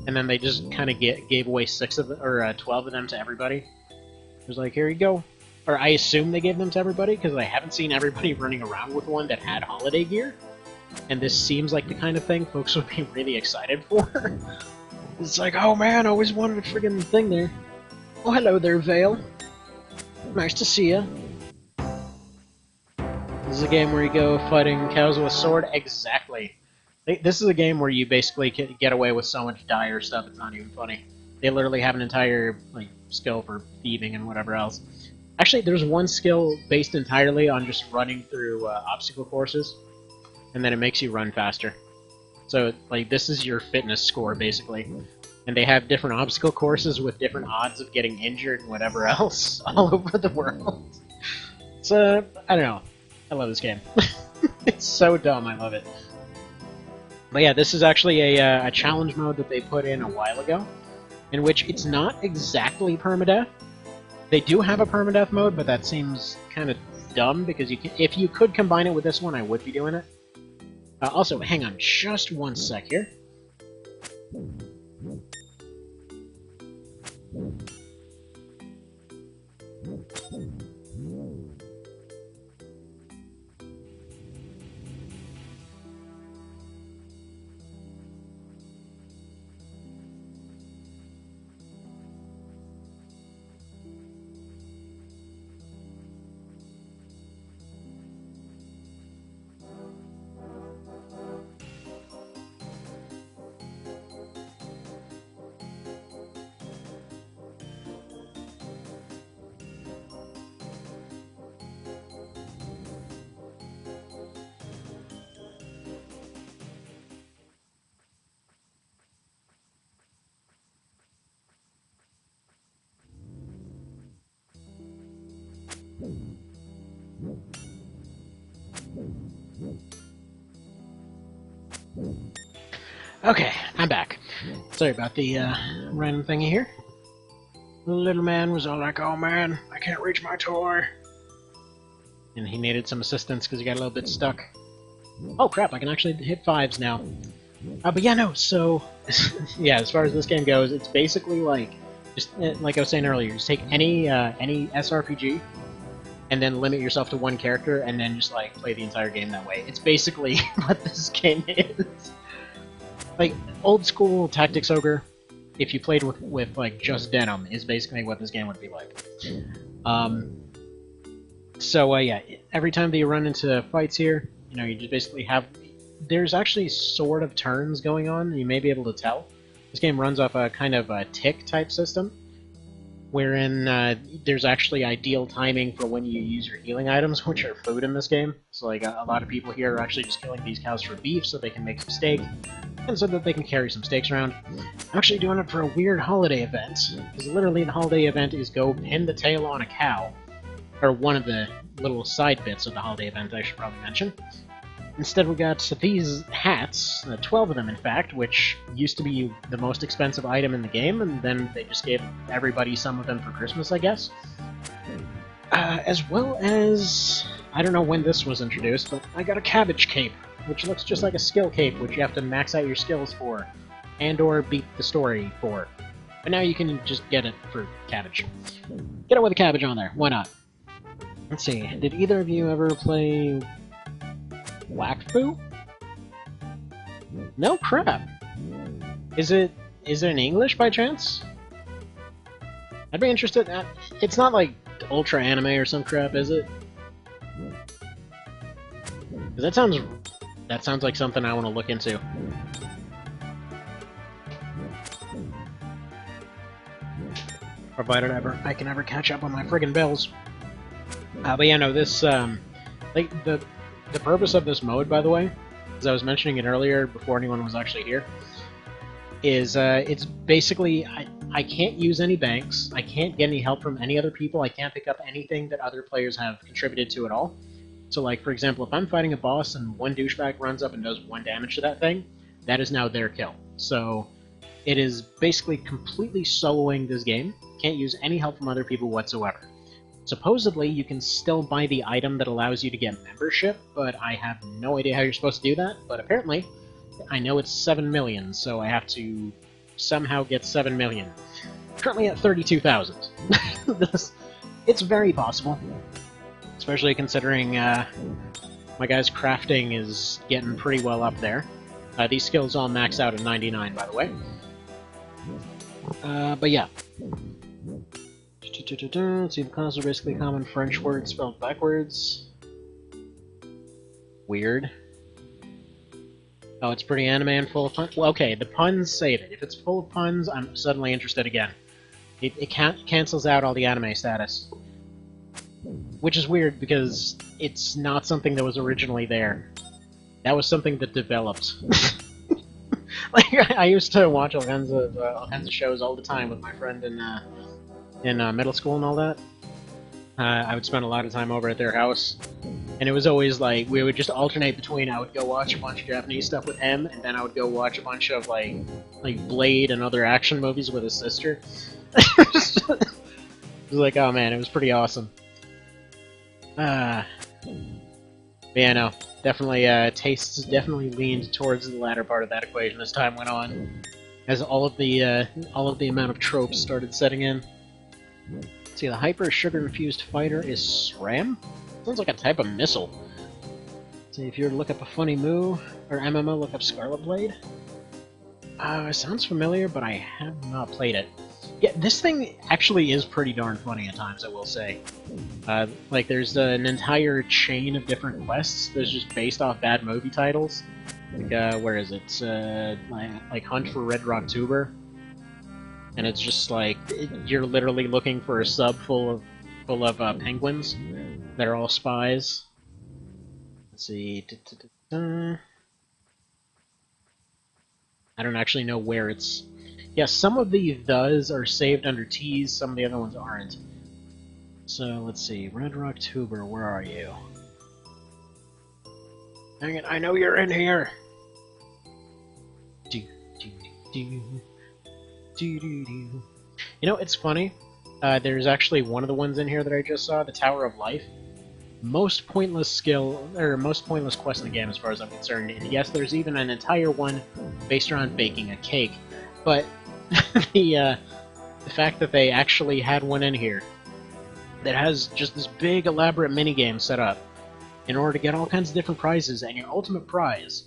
And then they just kind of gave away 6 of them, or 12 of them to everybody. It was like, here you go. Or I assume they gave them to everybody, because I haven't seen everybody running around with one that had holiday gear. And this seems like the kind of thing folks would be really excited for. It's like, oh man, I always wanted a friggin' thing there. Oh, hello there, Vale. Nice to see ya. This is a game where you go fighting cows with a sword? Exactly. This is a game where you basically can get away with so much dire stuff, it's not even funny. They literally have an entire like skill for thieving and whatever else. Actually, there's one skill based entirely on just running through obstacle courses, and then it makes you run faster. So, like, this is your fitness score, basically. And they have different obstacle courses with different odds of getting injured and whatever else all over the world. So, I don't know. I love this game. It's so dumb, I love it. But yeah, this is actually a challenge mode that they put in a while ago, in which it's not exactly permadeath. They do have a permadeath mode, but that seems kind of dumb, because if you could combine it with this one, I would be doing it. Also, hang on just one sec here. Okay, I'm back. Sorry about the random thingy here. The little man was all like, oh man, I can't reach my toy. And he needed some assistance because he got a little bit stuck. Oh crap, I can actually hit 5s now. But yeah, no, so... yeah, as far as this game goes, it's basically like... just like I was saying earlier, just take any SRPG, and then limit yourself to one character, and then just like play the entire game that way. It's basically what this game is. Like, old school Tactics Ogre, if you played with like just denim, is basically what this game would be like. Yeah, every time that you run into fights here, you know, you just basically have... There's actually sort of turns going on, you may be able to tell. This game runs off a kind of a tick-type system, wherein there's actually ideal timing for when you use your healing items, which are food in this game. So like a lot of people here are actually just killing these cows for beef so they can make some steak, and so that they can carry some steaks around. I'm actually doing it for a weird holiday event, because literally the holiday event is go pin the tail on a cow, or one of the little side bits of the holiday event, I should probably mention. Instead we got these hats, 12 of them in fact, which used to be the most expensive item in the game, and then they just gave everybody some of them for Christmas, I guess. As well as... I don't know when this was introduced, but I got a cabbage cape, which looks just like a skill cape, which you have to max out your skills for, and or beat the story for. But now you can just get it for cabbage. Get it with a cabbage on there, why not? Let's see, did either of you ever play... Wakfu? No crap. Is it in English by chance? I'd be interested. It's not like ultra anime or some crap, is it? 'Cause that sounds like something I want to look into. Provided I can ever catch up on my friggin' bills. But yeah, no, this like the purpose of this mode, by the way, as I was mentioning it earlier before anyone was actually here, is it's basically I can't use any banks, I can't get any help from any other people, I can't pick up anything that other players have contributed to at all. So like, for example, if I'm fighting a boss and one douchebag runs up and does 1 damage to that thing, that is now their kill. So it is basically completely soloing this game, can't use any help from other people whatsoever. Supposedly, you can still buy the item that allows you to get membership, but I have no idea how you're supposed to do that. But apparently, I know it's 7 million, so I have to somehow get 7 million. Currently at 32,000. It's very possible. Especially considering my guy's crafting is getting pretty well up there. These skills all max out at 99, by the way. But yeah. See, the cons are basically common French words spelled backwards. Weird. Oh, it's pretty anime and full of puns? Well, okay, the puns save it. If it's full of puns, I'm suddenly interested again. It cancels out all the anime status. Which is weird, because it's not something that was originally there. That was something that developed. Like, I used to watch all kinds of shows all the time with my friend in middle school and all that. I would spend a lot of time over at their house, and it was always like, we would just alternate between, I would go watch a bunch of Japanese stuff with him, and then I would go watch a bunch of like Blade and other action movies with his sister. It was like, oh man, it was pretty awesome. But yeah, no, definitely, tastes definitely leaned towards the latter part of that equation as time went on, as all of the amount of tropes started setting in. Let's see, the hyper sugar-infused fighter is SRAM? Sounds like a type of missile. Let's see, if you were to look up a funny Moo, or MMO, look up Scarlet Blade. It sounds familiar, but I have not played it. Yeah, this thing actually is pretty darn funny at times, I will say. Like, there's an entire chain of different quests that's just based off bad movie titles. Like, where is it? Like Hunt for Red Rock Tuber. And it's just like, you're literally looking for a sub full of penguins that are all spies. Let's see. I don't actually know where it's... Yeah, some of the thes are saved under T's, some of the other ones aren't. So, let's see. Red Rock Tuber, where are you? Dang it, I know you're in here! You know, it's funny. There's actually one of the ones in here that I just saw, the Tower of Life. Most pointless skill, or most pointless quest in the game as far as I'm concerned. And yes, there's even an entire one based around baking a cake. But the fact that they actually had one in here that has just this big elaborate minigame set up in order to get all kinds of different prizes, and your ultimate prize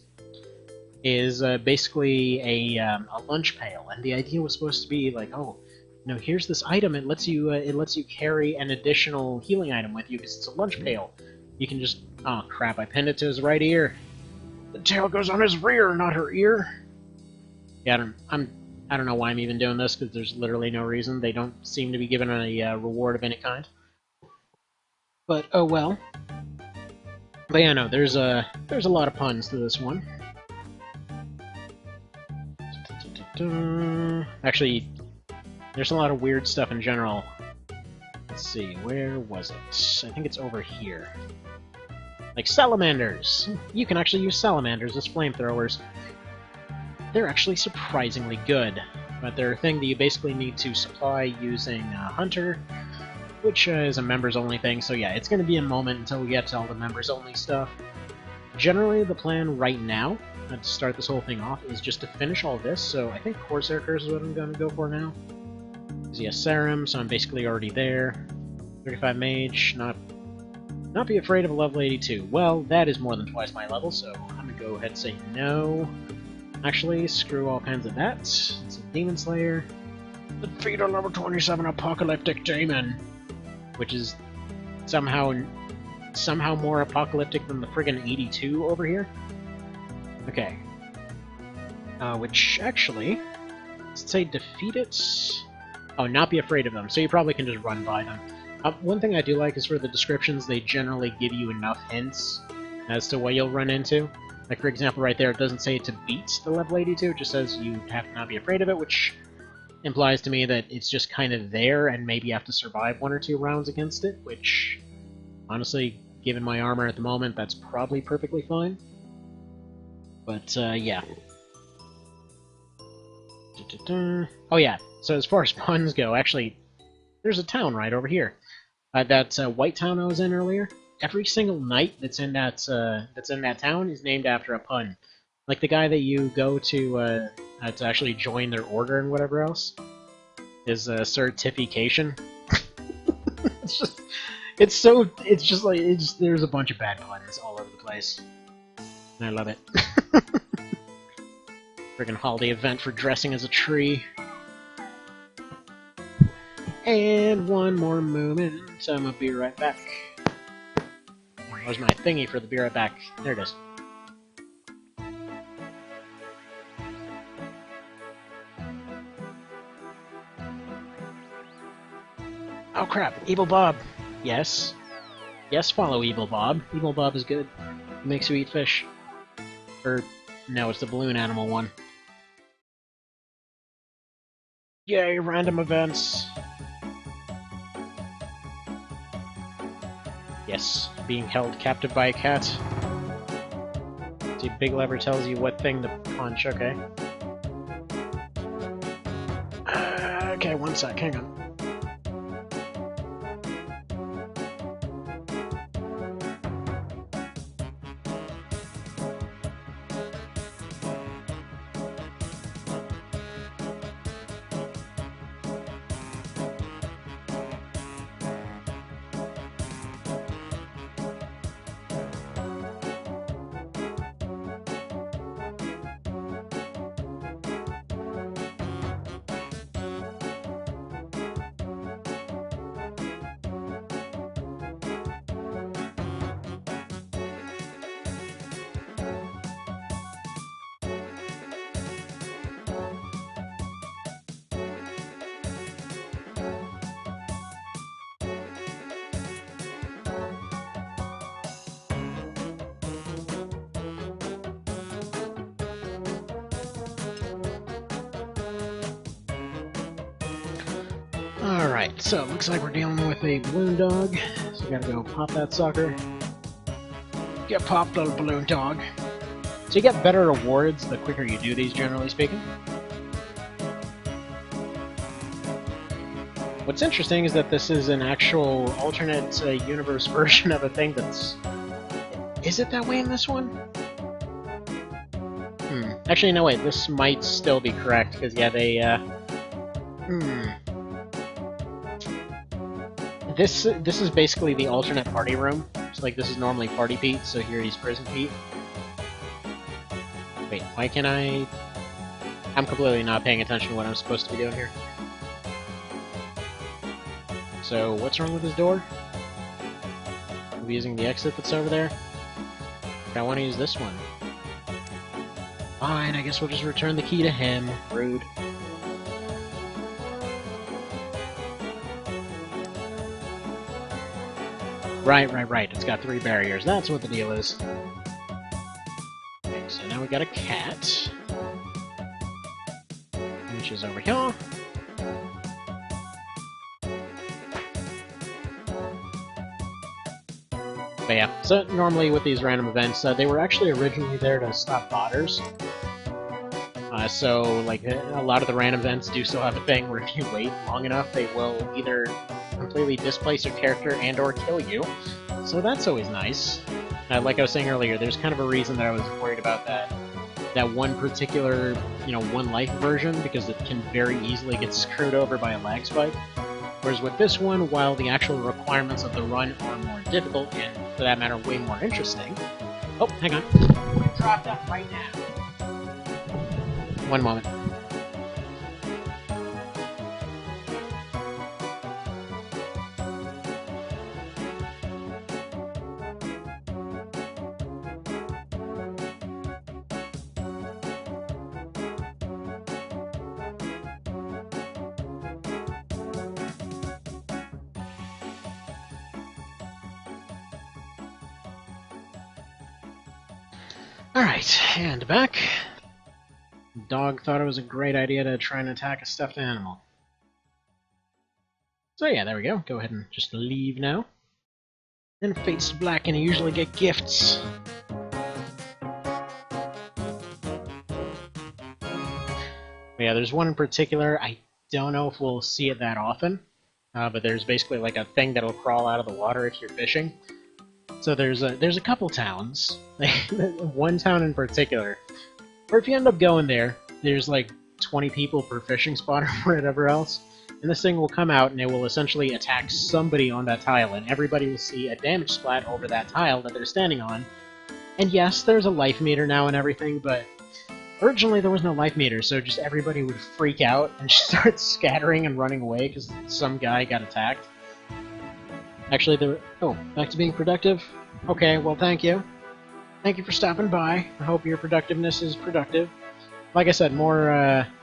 is basically a lunch pail, and the idea was supposed to be like, oh, you know, here's this item. It lets you carry an additional healing item with you because it's a lunch pail. You can just, oh crap! I pinned it to his right ear. The tail goes on his rear, not her ear. Yeah, I don't know why I'm even doing this because there's literally no reason. They don't seem to be given a reward of any kind. But oh well. But yeah, no, there's a lot of puns to this one. Actually, there's a lot of weird stuff in general. Let's see, where was it? I think it's over here. Like salamanders! You can actually use salamanders as flamethrowers. They're actually surprisingly good, but they're a thing that you basically need to supply using Hunter, which is a members-only thing, so yeah, it's going to be a moment until we get to all the members-only stuff. Generally, the plan right now, to start this whole thing off, is just to finish all this, so I think Corsair Curse is what I'm going to go for now. Because yeah, Serum, so I'm basically already there. 35 Mage, not be afraid of a level 82. Well, that is more than twice my level, so I'm going to go ahead and say no. Actually, screw all kinds of that. It's a Demon Slayer. Defeat a level 27 Apocalyptic Demon! Which is somehow more apocalyptic than the friggin' 82 over here. Okay. Which, actually, let's say defeat it. Oh, not be afraid of them, so you probably can just run by them. One thing I do like is for the descriptions, they generally give you enough hints as to what you'll run into. Like, for example, right there, it doesn't say to beat the level 82, it just says you have to not be afraid of it, which implies to me that it's just kind of there, and maybe you have to survive 1 or 2 rounds against it, which, honestly, given my armor at the moment, that's probably perfectly fine. But, yeah. Oh yeah, so as far as puns go, actually, there's a town right over here. That white town I was in earlier, every single knight that's in that town is named after a pun. Like the guy that you go to actually join their order and whatever else is certification. There's a bunch of bad puns all over the place, and I love it. Friggin' holiday event for dressing as a tree. And one more moment, so I'm gonna be right back. Where's my thingy for the be right back? There it is. Oh crap, Evil Bob! Yes. Yes, follow Evil Bob. Evil Bob is good. He makes you eat fish. Or, no, it's the balloon animal one. Yay, random events! Yes, being held captive by a cat. See, Big Lever tells you what thing to punch, okay. Okay, one sec, hang on. Alright, so it looks like we're dealing with a balloon dog, so we gotta go pop that sucker. Get popped, little balloon dog. So you get better rewards the quicker you do these, generally speaking. What's interesting is that this is an actual alternate universe version of a thing that's... Is it that way in this one? Actually, no, wait, this might still be correct, because, yeah, they, This is basically the alternate party room. So, like, this is normally Party Pete, so here he's Prison Pete. Wait, why can I... I'm completely not paying attention to what I'm supposed to be doing here. So, what's wrong with this door? I'll be using the exit that's over there. But I want to use this one. Fine, I guess we'll just return the key to him. Rude. Right. It's got 3 barriers. That's what the deal is. Okay, so now we got a cat. Which is over here. But yeah, so normally with these random events, they were actually originally there to stop botters. So, like, a lot of the random events do still have a thing where if you wait long enough, they will either completely displace your character and or kill you. So that's always nice. Like I was saying earlier, there's kind of a reason that I was worried about that one particular, one life version, because it can very easily get screwed over by a lag spike. Whereas with this one, while the actual requirements of the run are more difficult, and for that matter, way more interesting... Oh, hang on. I'm gonna drop that right now. One moment. Alright, and back. Dog thought it was a great idea to try and attack a stuffed animal. So yeah, there we go. Go ahead and just leave now. And fate's black and you usually get gifts. But yeah, there's one in particular. I don't know if we'll see it that often. But there's basically like a thing that'll crawl out of the water if you're fishing. So there's a couple towns. One town in particular. Or if you end up going there, there's like 20 people per fishing spot or whatever else, and this thing will come out and it will essentially attack somebody on that tile, and everybody will see a damage splat over that tile that they're standing on. And yes, there's a life meter now and everything, but originally there was no life meter, so just everybody would freak out and start scattering and running away because some guy got attacked. Actually, oh, back to being productive? Okay, well thank you. Thank you for stopping by. I hope your productiveness is productive. Like I said, more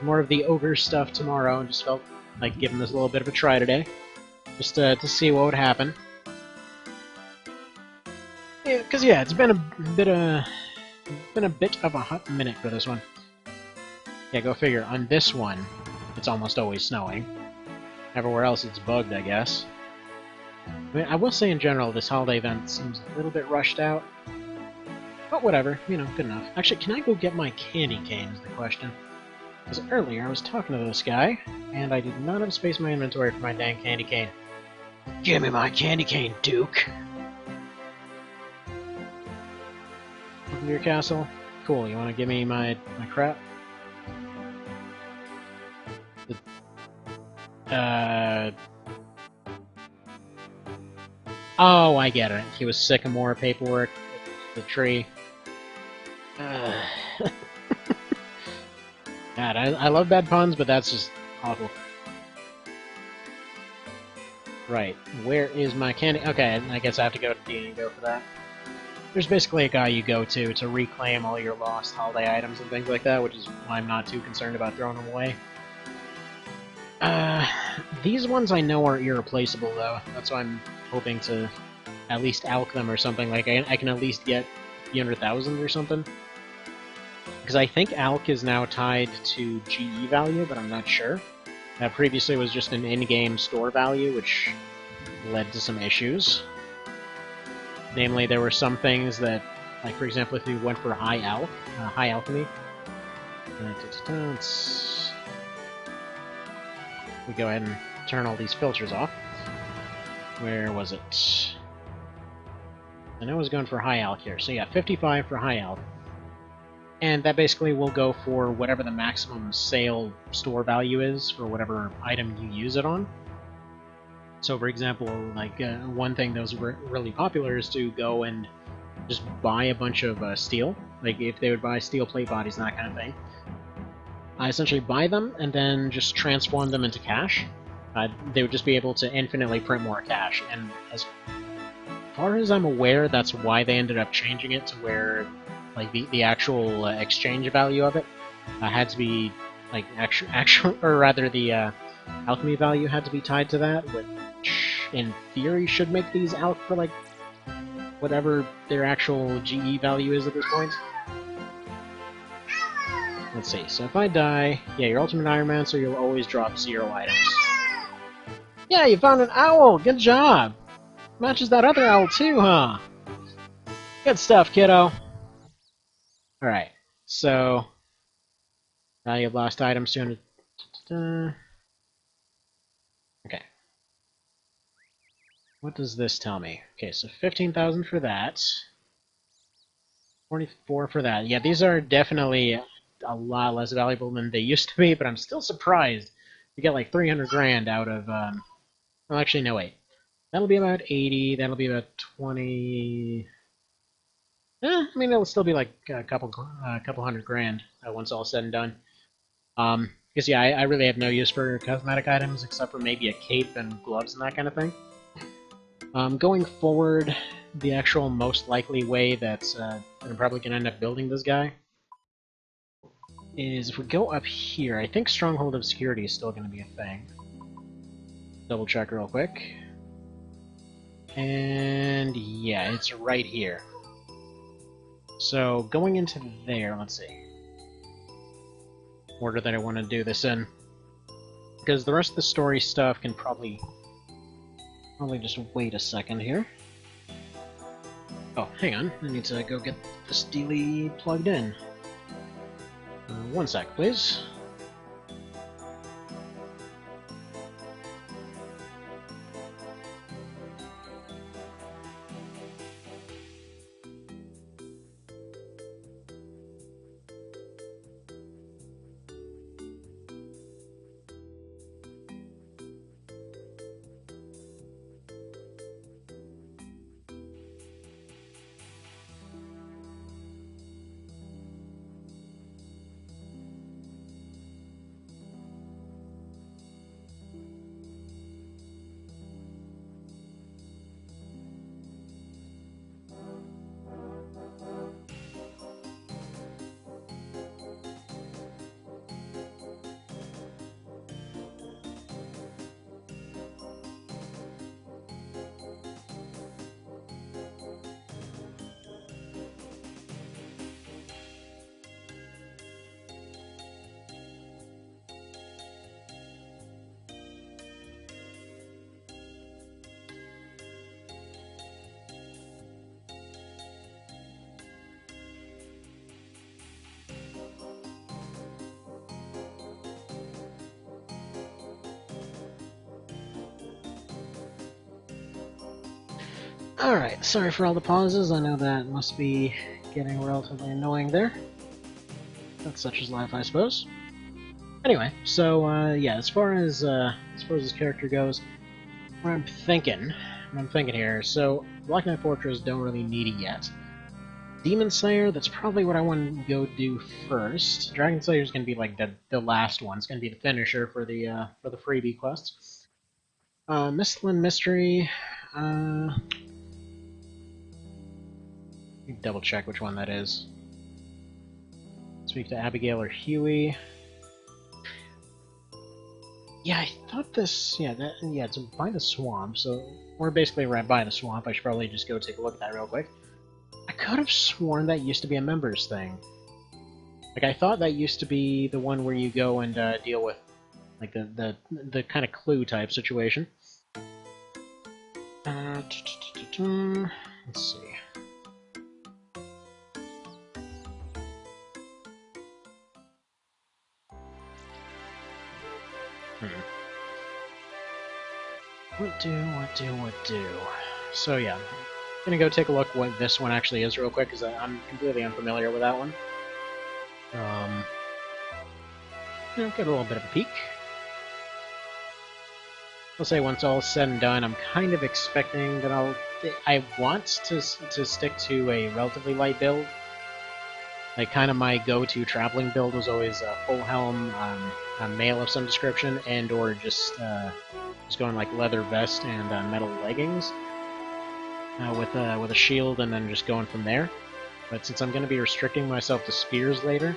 of the ogre stuff tomorrow, and just felt like giving this a little bit of a try today, just to see what would happen. Yeah, because yeah, it's been a bit of a hot minute for this one. Yeah, go figure. On this one, it's almost always snowing. Everywhere else, it's bugged, I guess. I mean, I will say in general, this holiday event seems a little bit rushed out. But whatever, good enough. Actually, can I go get my candy cane is the question. Because earlier I was talking to this guy, and I did not have space in my inventory for my dang candy cane. Give me my candy cane, Duke! Welcome to your castle. Cool, you want to give me my crap? Oh, I get it. He was sycamore paperwork. The tree. God, I love bad puns, but that's just awful. Right, where is my candy? Okay, I guess I have to go to D and go for that. There's basically a guy you go to reclaim all your lost holiday items and things like that, which is why I'm not too concerned about throwing them away. These ones I know are irreplaceable, though. That's why I'm hoping to at least alch them or something. Like, I can at least get a few 100,000 or something. Because I think alch is now tied to GE value, but I'm not sure. Previously it was just an in-game store value, which led to some issues. Namely, there were some things that, like for example, if you went for high alchemy, we go ahead and turn all these filters off. Where was it? I know I was going for high alch here, so yeah, 55 for high alch. And that basically will go for whatever the maximum sale store value is for whatever item you use it on. So for example, like one thing that was really popular is to go and just buy a bunch of steel. Like, if they would buy steel plate bodies and that kind of thing. I essentially buy them, and then just transform them into cash. They would just be able to infinitely print more cash, and as far as I'm aware, that's why they ended up changing it to where, like, the actual exchange value of it had to be, like, or rather, the alchemy value had to be tied to that, which, in theory, should make these out for, like, whatever their actual GE value is at this point. Let's see, so if I die, yeah, you're Ultimate Ironman, so you'll always drop 0 items. Yeah, you found an owl! Good job! Matches that other owl too, huh? Good stuff, kiddo! Alright, so... now you've lost items, 200... Okay. What does this tell me? Okay, so 15,000 for that. 44 for that. Yeah, these are definitely a lot less valuable than they used to be, but I'm still surprised to get like 300 grand out of, well, actually, no, wait. That'll be about 80, that'll be about 20... I mean, it'll still be like a couple hundred grand once all said and done. Because, yeah, I really have no use for cosmetic items, except for maybe a cape and gloves and that kind of thing. Going forward, the actual most likely way that I'm probably going to end up building this guy is if we go up here. I think Stronghold obscurity is still going to be a thing. Double check real quick. And yeah, it's right here. So going into there, let's see. Order that I want to do this in. Because the rest of the story stuff can probably just wait a second here. Oh, hang on. I need to go get the Steely plugged in. One sec, please. Alright, sorry for all the pauses. I know that must be getting relatively annoying there. That's such as life, I suppose. Anyway, so yeah, as far as this character goes, what I'm thinking here, so Black Knight Fortress don't really need it yet. Demon Slayer, that's probably what I want to go do first. Dragon Slayer is going to be like the last one. It's going to be the finisher for the freebie quests. Mistland Mystery, double check which one that is. Speak to Abigail or Huey. Yeah, I thought this. Yeah, it's by the swamp. So we're basically right by the swamp. I should probably just go take a look at that real quick. I could have sworn that used to be a members thing. Like, I thought that used to be the one where you go and deal with like the kind of clue type situation. Let's see. What do? So yeah, I'm gonna go take a look what this one actually is real quick, because I'm completely unfamiliar with that one. Get a little bit of a peek. I'll say once all is said and done, I'm kind of expecting that I want to stick to a relatively light build. Like, kind of my go-to traveling build was always a full helm, a mail of some description, and or just going like leather vest and metal leggings with a shield, and then just going from there. But since I'm going to be restricting myself to spears later,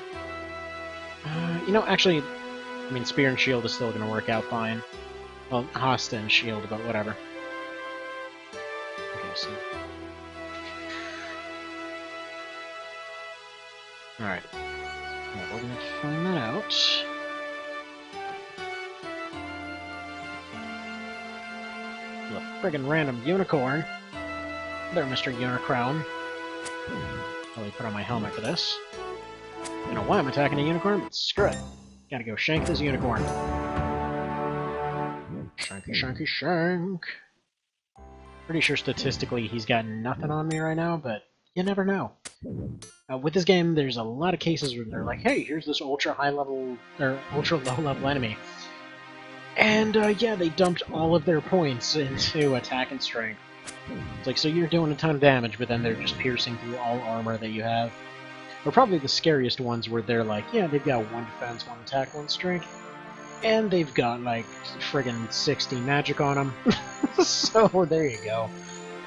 you know, actually, I mean, spear and shield is still going to work out fine. Well, Hosta and shield, but whatever. Okay, so... Alright. Well, we're gonna find that out. The friggin' random unicorn. There, Mr. Unicron. Probably put on my helmet for this. I don't know why I'm attacking a unicorn, but screw it. Gotta go shank this unicorn. Shanky, shanky, shank. Pretty sure statistically he's got nothing on me right now, but you never know. With this game, there's a lot of cases where they're like, hey, here's this ultra high level, or ultra low level enemy. And yeah, they dumped all of their points into attack and strength. It's like, so you're doing a ton of damage, but then they're just piercing through all armor that you have. Or probably the scariest ones where they're like, yeah, they've got 1 defense, 1 attack, 1 strength. And they've got, like, friggin' 60 magic on them. So, there you go.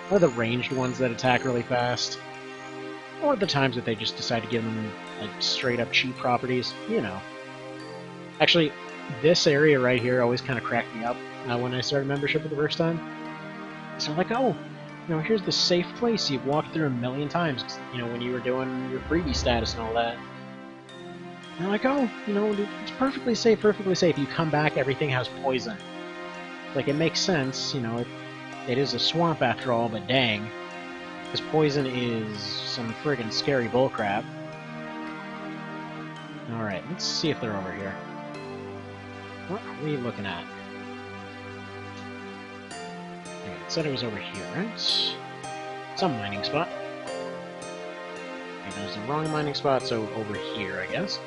Or the ranged ones that attack really fast. Or the times that they just decide to give them, like, straight-up cheap properties. You know. Actually, this area right here always kind of cracked me up when I started membership for the first time. So I'm like, oh, you know, here's the safe place you've walked through a million times, you know, when you were doing your freebie status and all that. And I'm like, oh, you know, it's perfectly safe, perfectly safe. You come back, everything has poison. Like, it makes sense, you know, it is a swamp after all, but dang. Because poison is some friggin' scary bullcrap. Alright, let's see if they're over here. What are we looking at? Okay, it said it was over here, right? Some mining spot. Okay, there's the wrong mining spot, so over here, I guess.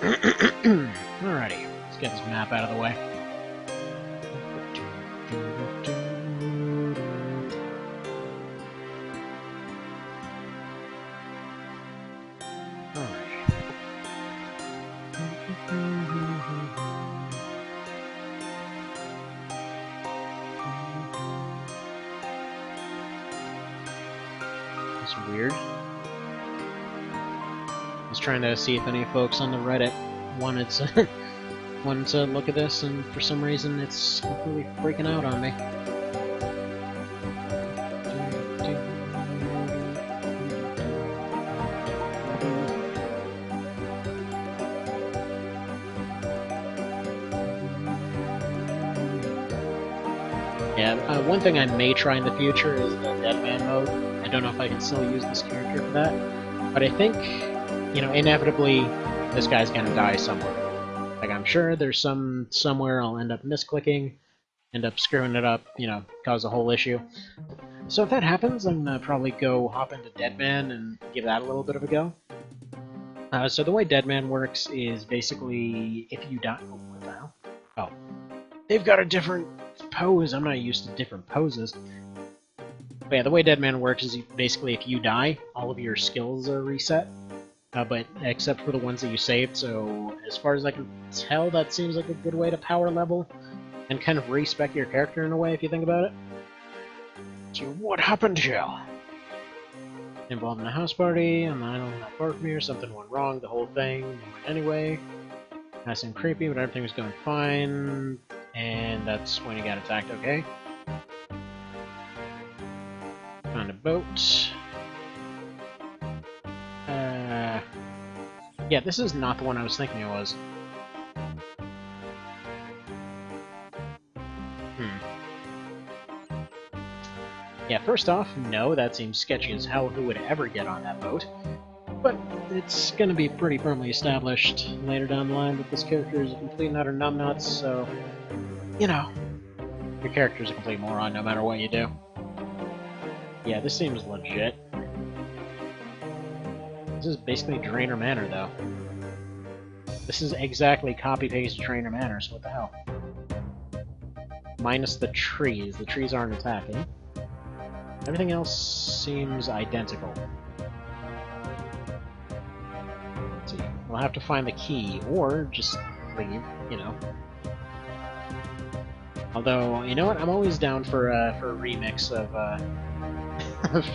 Alrighty, let's get this map out of the way. That's weird. I was trying to see if any folks on the Reddit wanted to look at this, and for some reason it's completely freaking out on me. Yeah, one thing I may try in the future is the Deadman mode. I don't know if I can still use this character for that, but I think, you know, inevitably this guy's gonna die somewhere. Like, I'm sure there's somewhere I'll end up misclicking, end up screwing it up, you know, cause a whole issue. So if that happens, I'm gonna probably go hop into Deadman and give that a little bit of a go. So the way Deadman works is basically if you die... Oh, what the hell? Oh. They've got a different pose. I'm not used to different poses. But yeah, the way Deadman works is basically if you die, all of your skills are reset. But except for the ones that you saved, so as far as I can tell, that seems like a good way to power level and kind of respec your character in a way, if you think about it. So what happened here? Involved in a house party, on the island not far from here, something went wrong, the whole thing went anyway. That seemed creepy, but everything was going fine, and that's when he got attacked, okay. Found a boat. Yeah, this is not the one I was thinking it was. Yeah, first off, no, that seems sketchy as hell. Who would ever get on that boat? But it's gonna be pretty firmly established later down the line that this character is a complete and utter numbnuts, so... You know, your character's a complete moron no matter what you do. Yeah, this seems legit. This is basically Drainer Manor, though. This is exactly copy-paste Drainer Manor, so what the hell? Minus the trees. The trees aren't attacking. Everything else seems identical. Let's see. We'll have to find the key, or just leave, you know. Although, you know what? I'm always down for a remix of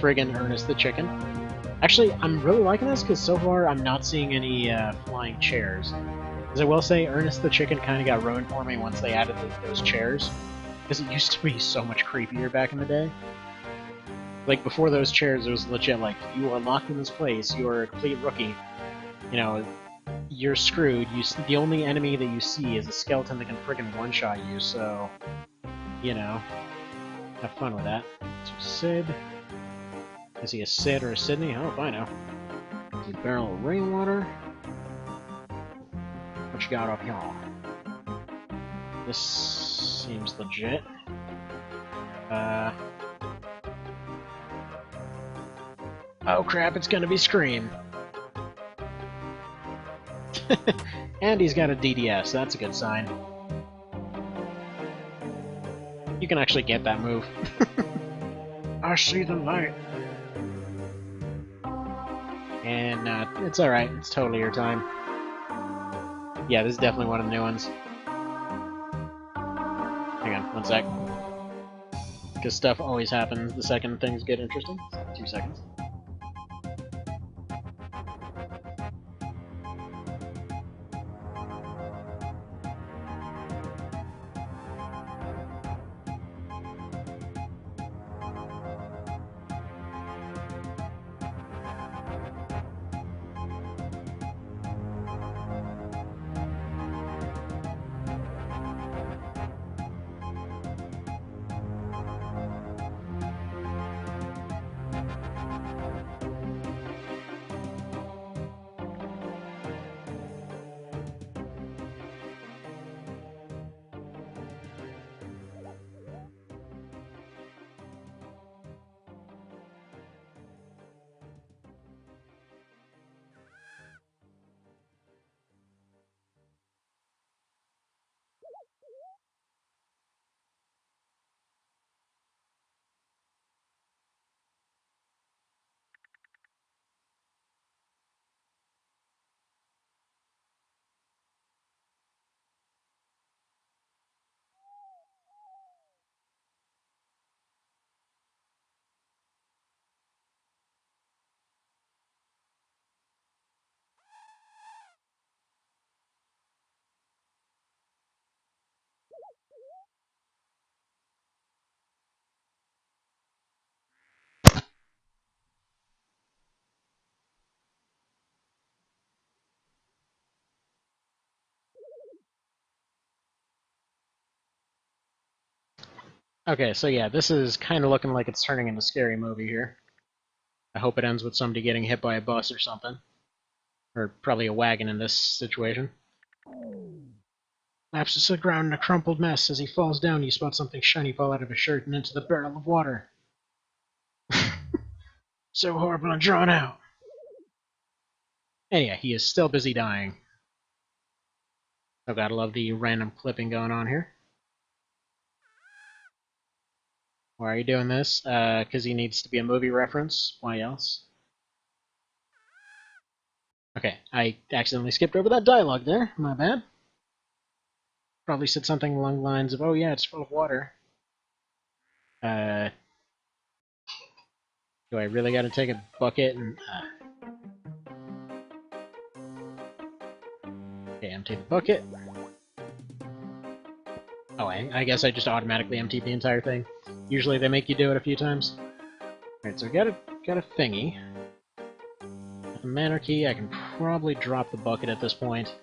friggin' Ernest the Chicken. Actually, I'm really liking this because so far I'm not seeing any flying chairs. As I will say, Ernest the Chicken kind of got ruined for me once they added those chairs. Because it used to be so much creepier back in the day. Like, before those chairs, it was legit like, you are locked in this place, you are a complete rookie. You know, you're screwed. The only enemy that you see is a skeleton that can friggin' one-shot you, so... You know, have fun with that. So Sid... Is he a Sid or a Sydney? Oh, if I know. Is he a barrel of rainwater? What you got up here? This seems legit. Oh crap, it's gonna be Scream! And he's got a DDS, that's a good sign. You can actually get that move. I see the light! And it's alright, it's totally your time. Yeah, this is definitely one of the new ones. Hang on, 1 sec. Because stuff always happens the second things get interesting. 2 seconds. Okay, so yeah, this is kind of looking like it's turning into a scary movie here. I hope it ends with somebody getting hit by a bus or something. Or probably a wagon in this situation. Lapses to the ground in a crumpled mess. As he falls down, you spot something shiny fall out of his shirt and into the barrel of water. So horrible and drawn out. And yeah, he is still busy dying. I've gotta love the random clipping going on here. Why are you doing this? Because he needs to be a movie reference. Why else? Okay, I accidentally skipped over that dialogue there. My bad. Probably said something along the lines of, oh yeah, it's full of water. Do I really gotta take a bucket and... Okay, empty the bucket. Oh, I guess I just automatically emptied the entire thing. Usually they make you do it a few times. Alright, so I got a thingy. With a mana key, I can probably drop the bucket at this point.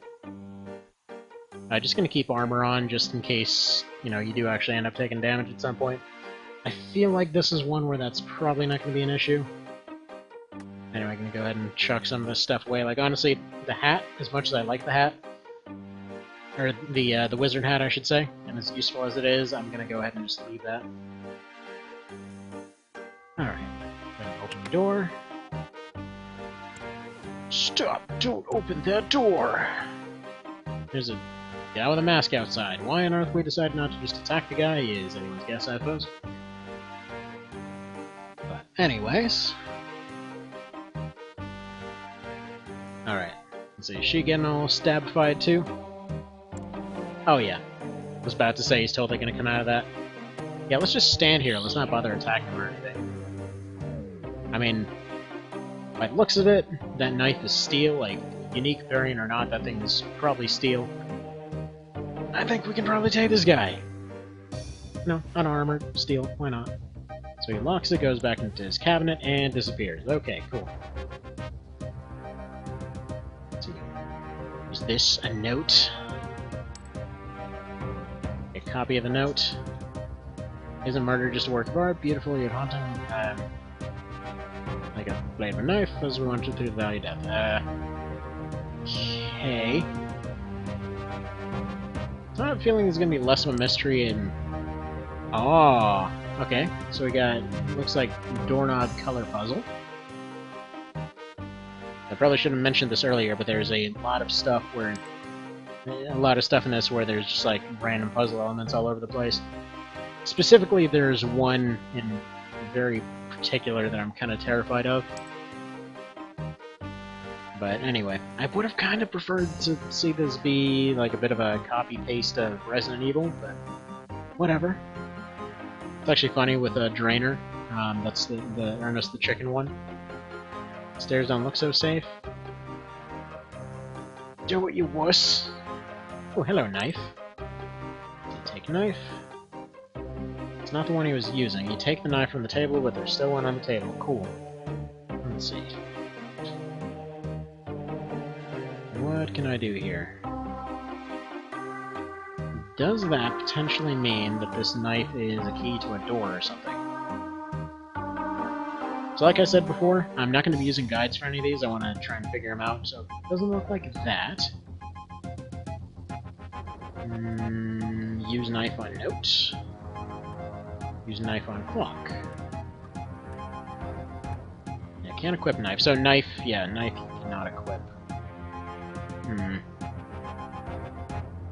Just gonna keep armor on, just in case, you know, you do actually end up taking damage at some point. I feel like this is one where that's probably not gonna be an issue. Anyway, I'm gonna go ahead and chuck some of this stuff away. Like, honestly, the hat, as much as I like the hat, or the wizard hat, I should say, and as useful as it is, I'm gonna go ahead and just leave that. Alright, then open the door. Stop! Don't open that door! There's a Guy with a mask outside. Why on earth we decided not to just attack the guy is anyone's guess, I suppose. But anyways... Alright. Let's see, is she getting all stab-fied too? Oh yeah. I was about to say he's totally gonna come out of that. Yeah, let's just stand here. Let's not bother attacking him or anything. I mean, by the looks of it, that knife is steel, like, unique variant or not, that thing is probably steel. I think we can probably take this guy. No, unarmored, steel, why not? So he locks it, goes back into his cabinet, and disappears. Okay, cool. Let's see. Is this a note? A copy of the note. Isn't murder just a work of art? Beautiful, you'd haunt him. Like a blade of a knife as we wander through the valley of death. Okay. I have a feeling there's gonna be less of a mystery in... Oh, okay. So we got, looks like, doorknob color puzzle. I probably should have mentioned this earlier, but there's a lot of stuff where... A lot of stuff in this where there's just, like, random puzzle elements all over the place. Specifically, there's one in very particular that I'm kind of terrified of. But anyway, I would have kind of preferred to see this be like a bit of a copy-paste of Resident Evil, but whatever. It's actually funny with a Drainer. That's the Ernest the Chicken one. Stairs don't look so safe. Do it, you wuss! Oh, hello, knife. Take a knife. It's not the one he was using. You take the knife from the table, but there's still one on the table. Cool. Let's see. What can I do here? Does that potentially mean that this knife is a key to a door or something? So like I said before, I'm not going to be using guides for any of these. I want to try and figure them out, so it doesn't look like that. Use knife on note. Use knife on clock. Yeah, can't equip knife. So knife, yeah, knife you cannot equip.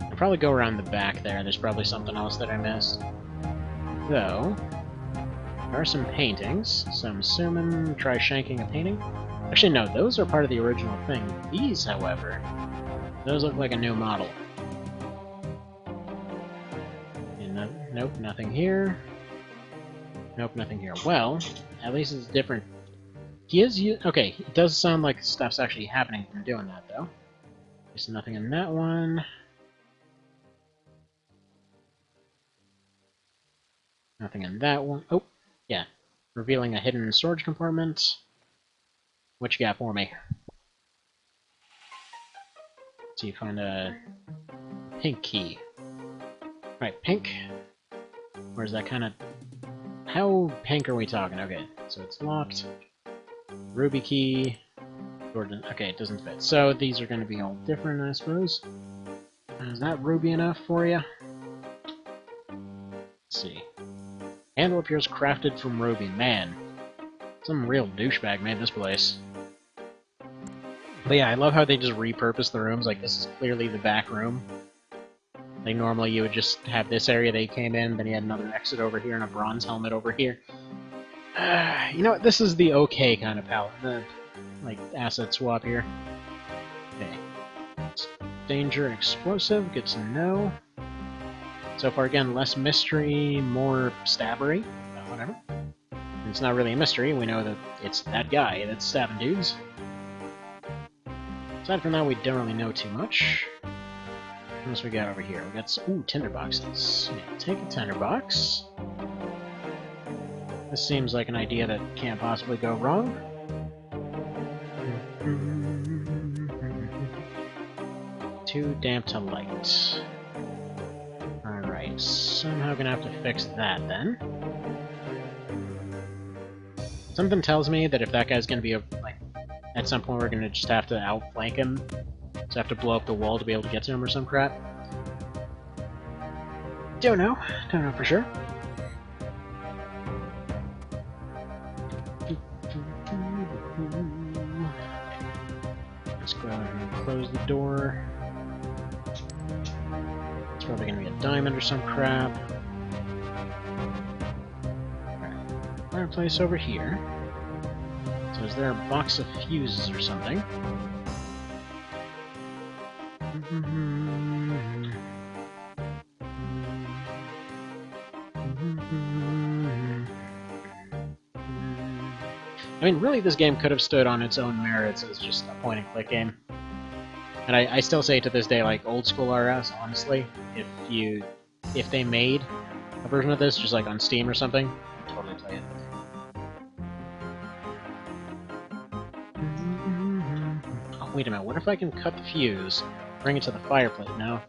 I'll probably go around the back there. There's probably something else that I missed. Though, there are some paintings, so I'm assuming try shanking a painting. Actually, no, those are part of the original thing. These, however, those look like a new model. Nope, nothing here. Nope, nothing here. Well, at least it's different. He is okay, it does sound like stuff's actually happening from doing that, though. There's nothing in that one. Nothing in that one. Oh, yeah. Revealing a hidden storage compartment. What you got for me? So you find a pink key. Right, pink. Where's that kind of... How pink are we talking? Okay, so it's locked. Ruby key. Jordan. Okay, it doesn't fit. So these are going to be all different, I suppose. Is that ruby enough for you? Let's see. Handle appears crafted from ruby. Man, some real douchebag made this place. But yeah, I love how they just repurpose the rooms. Like, this is clearly the back room. Like, normally you would just have this area they came in, then you had another exit over here and a bronze helmet over here. You know what? This is the okay kind of palette. The, like, asset swap here. Okay. Danger and explosive. Good to know. So far, again, less mystery, more stabbery. Whatever. And it's not really a mystery. We know that it's that guy that's stabbing dudes. Aside from that, we don't really know too much. What else we got over here? We got some, ooh, tinderboxes. Yeah, take a tinderbox. This seems like an idea that can't possibly go wrong. Too damp to light. Alright, somehow gonna have to fix that then. Something tells me that if that guy's gonna be, like, at some point we're gonna just have to outflank him. Just have to blow up the wall to be able to get to him or some crap. Don't know for sure. Let's go ahead and close the door. It's probably gonna be a diamond or some crap. Alright. Fireplace over here. So is there a box of fuses or something? I mean, really, this game could have stood on its own merits as just a point-and-click game. And I still say to this day, like, old school RS, honestly, if they made a version of this, just like on Steam or something, I'd totally play it. Oh, wait a minute, what if I can cut the fuse, bring it to the fireplace? No.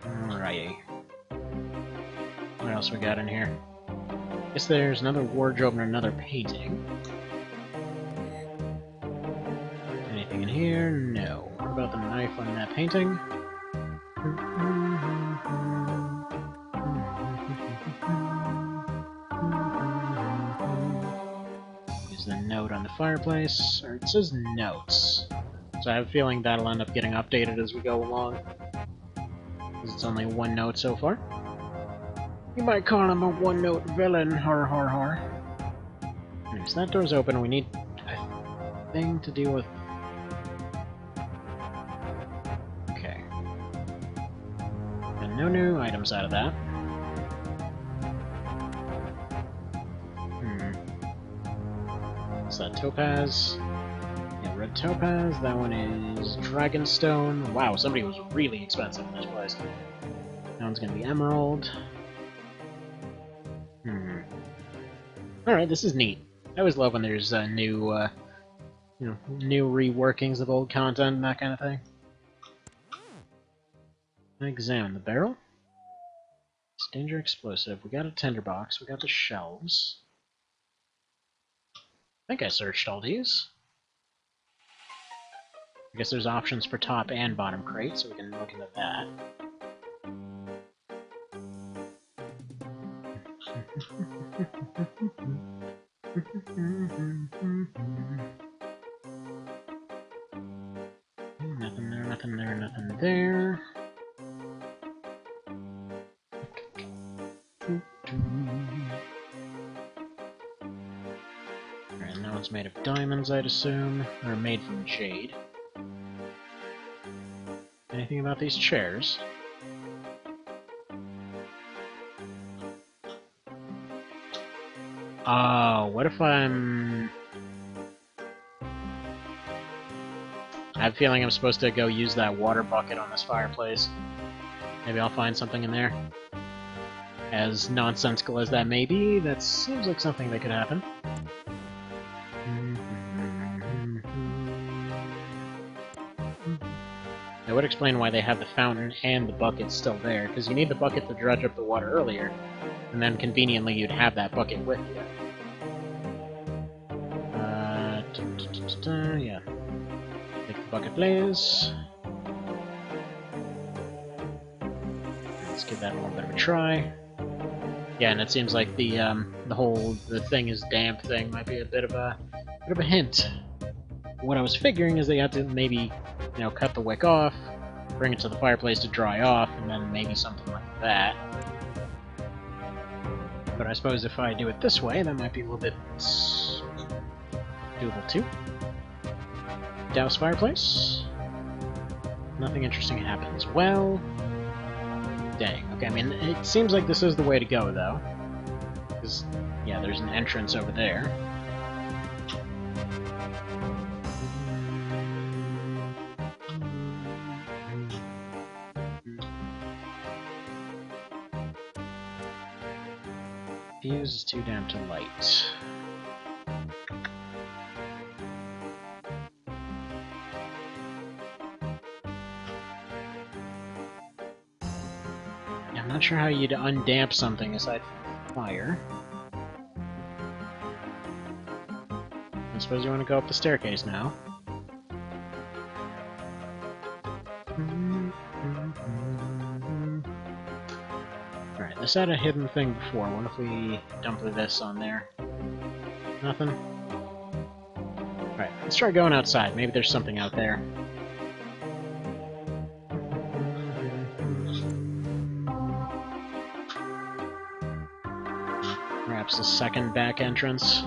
Alrighty. What else we got in here? Guess there's another wardrobe and another painting. Anything in here? No. What about the knife on that painting? Use the note on the fireplace. Or it says notes. So I have a feeling that'll end up getting updated as we go along. Because it's only one note so far. You might call him a one-note villain, har har har. Anyways, that door's open, we need a thing to deal with. Okay. And no new items out of that. What's that, topaz? Yeah, red topaz. That one is dragonstone. Wow, somebody was really expensive in this place. That one's gonna be emerald. Alright, this is neat. I always love when there's new, new reworkings of old content and that kind of thing. Examine the barrel. It's danger explosive. We got a tinderbox. We got the shelves. I think I searched all these. I guess there's options for top and bottom crate, so we can look into that. Nothing there, nothing there, nothing there. Alright, that one's made of diamonds, I'd assume. Or made from jade. Anything about these chairs? Oh, what if I have a feeling I'm supposed to go use that water bucket on this fireplace. Maybe I'll find something in there. As nonsensical as that may be, that seems like something that could happen. That would explain why they have the fountain and the bucket still there, because you need the bucket to dredge up the water earlier, and then conveniently you'd have that bucket with you. Yeah. Take the bucket, please. Let's give that a little bit of a try. Yeah, and it seems like the thing is damp thing might be a bit of a hint. What I was figuring is they had to maybe, cut the wick off, bring it to the fireplace to dry off, and then maybe something like that. But I suppose if I do it this way, that might be a little bit doable too. Douse fireplace. Nothing interesting happens. Well, dang. Okay, I mean, it seems like this is the way to go, though. Because, yeah, there's an entrance over there. Fuse is too damn to light. I'm not sure how you'd undamp something aside from fire. I suppose you want to go up the staircase now. Alright, this had a hidden thing before. What if we dump this on there? Nothing? Alright, Let's try going outside. Maybe there's something out there. Perhaps a second back entrance.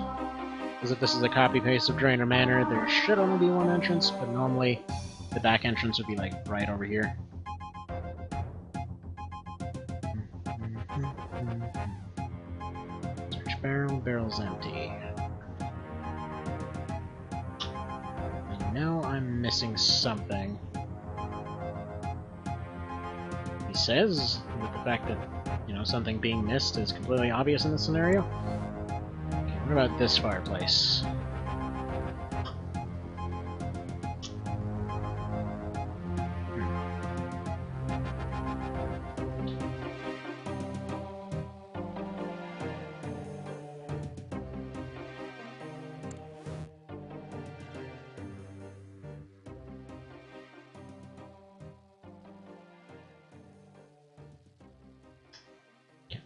As if this is a copy-paste of Drainer Manor, there should only be one entrance, but normally the back entrance would be like right over here. Search barrel, barrel's empty. I know I'm missing something. He says, with the fact that, you know, something being missed is completely obvious in this scenario. Okay, what about this fireplace?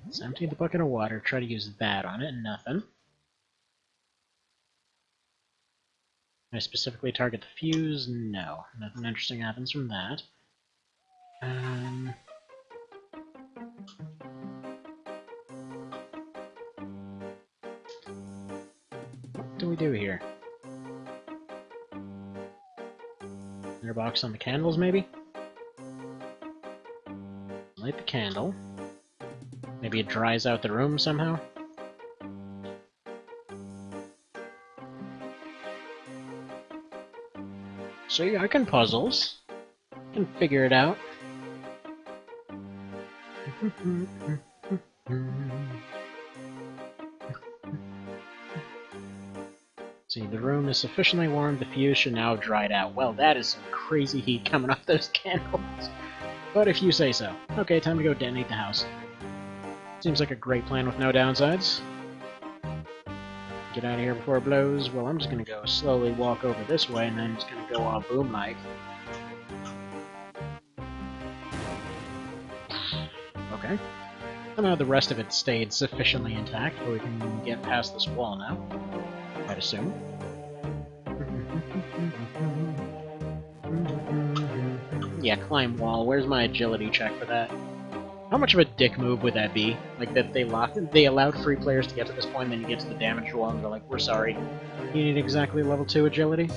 Let's empty the bucket of water, try to use that on it, nothing. I specifically target the fuse? No. Nothing interesting happens from that. What do we do here? Another box on the candles, maybe? Light the candle. Maybe it dries out the room somehow? So yeah, I can puzzles. I can figure it out. See, the room is sufficiently warm, the fuse should now have dried out. Well, that is some crazy heat coming off those candles. But if you say so. Okay, time to go detonate the house. Seems like a great plan with no downsides. Get out of here before it blows. Well, I'm just gonna go slowly walk over this way, and then just gonna go all boom-like. Okay. Somehow the rest of it stayed sufficiently intact, but we can get past this wall now, I'd assume. Yeah, climb wall. Where's my agility check for that? How much of a dick move would that be? Like, that they allowed free players to get to this point, and then you get to the damage wall and they're like, we're sorry. You need exactly level 2 agility?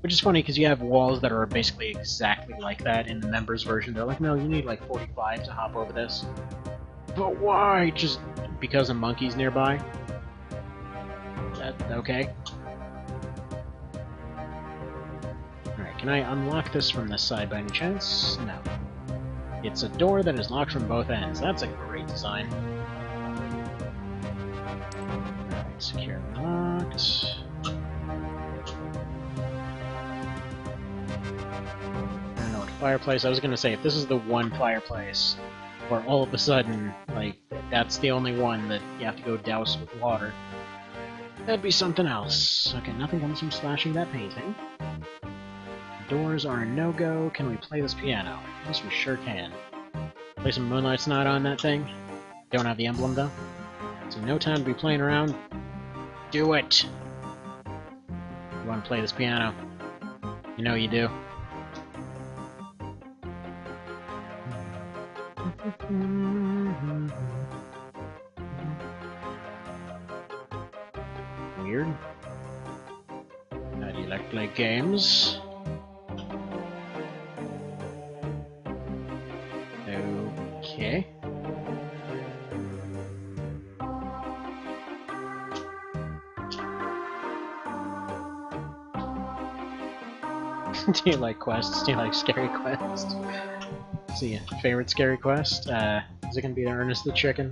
Which is funny, because you have walls that are basically exactly like that in the members version. They're like, no, you need like 45 to hop over this. But why? Just because a monkey's nearby? Okay. Alright, can I unlock this from this side by any chance? No. It's a door that is locked from both ends. That's a great design. Alright, secure locked. I don't know what fireplace. I was gonna say, if this is the one fireplace where all of a sudden, like, that's the only one that you have to go douse with water, that'd be something else. Okay, nothing comes from slashing that painting. Doors are a no-go. Can we play this piano? Yes, we sure can. Play some Moonlight's Not on that thing. Don't have the emblem, though. So no time to be playing around. Do it! You want to play this piano? You know you do. Weird. How do you like to play games? Okay. Do you like quests? Do you like scary quests? See, favorite scary quest? Is it gonna be Ernest the Chicken?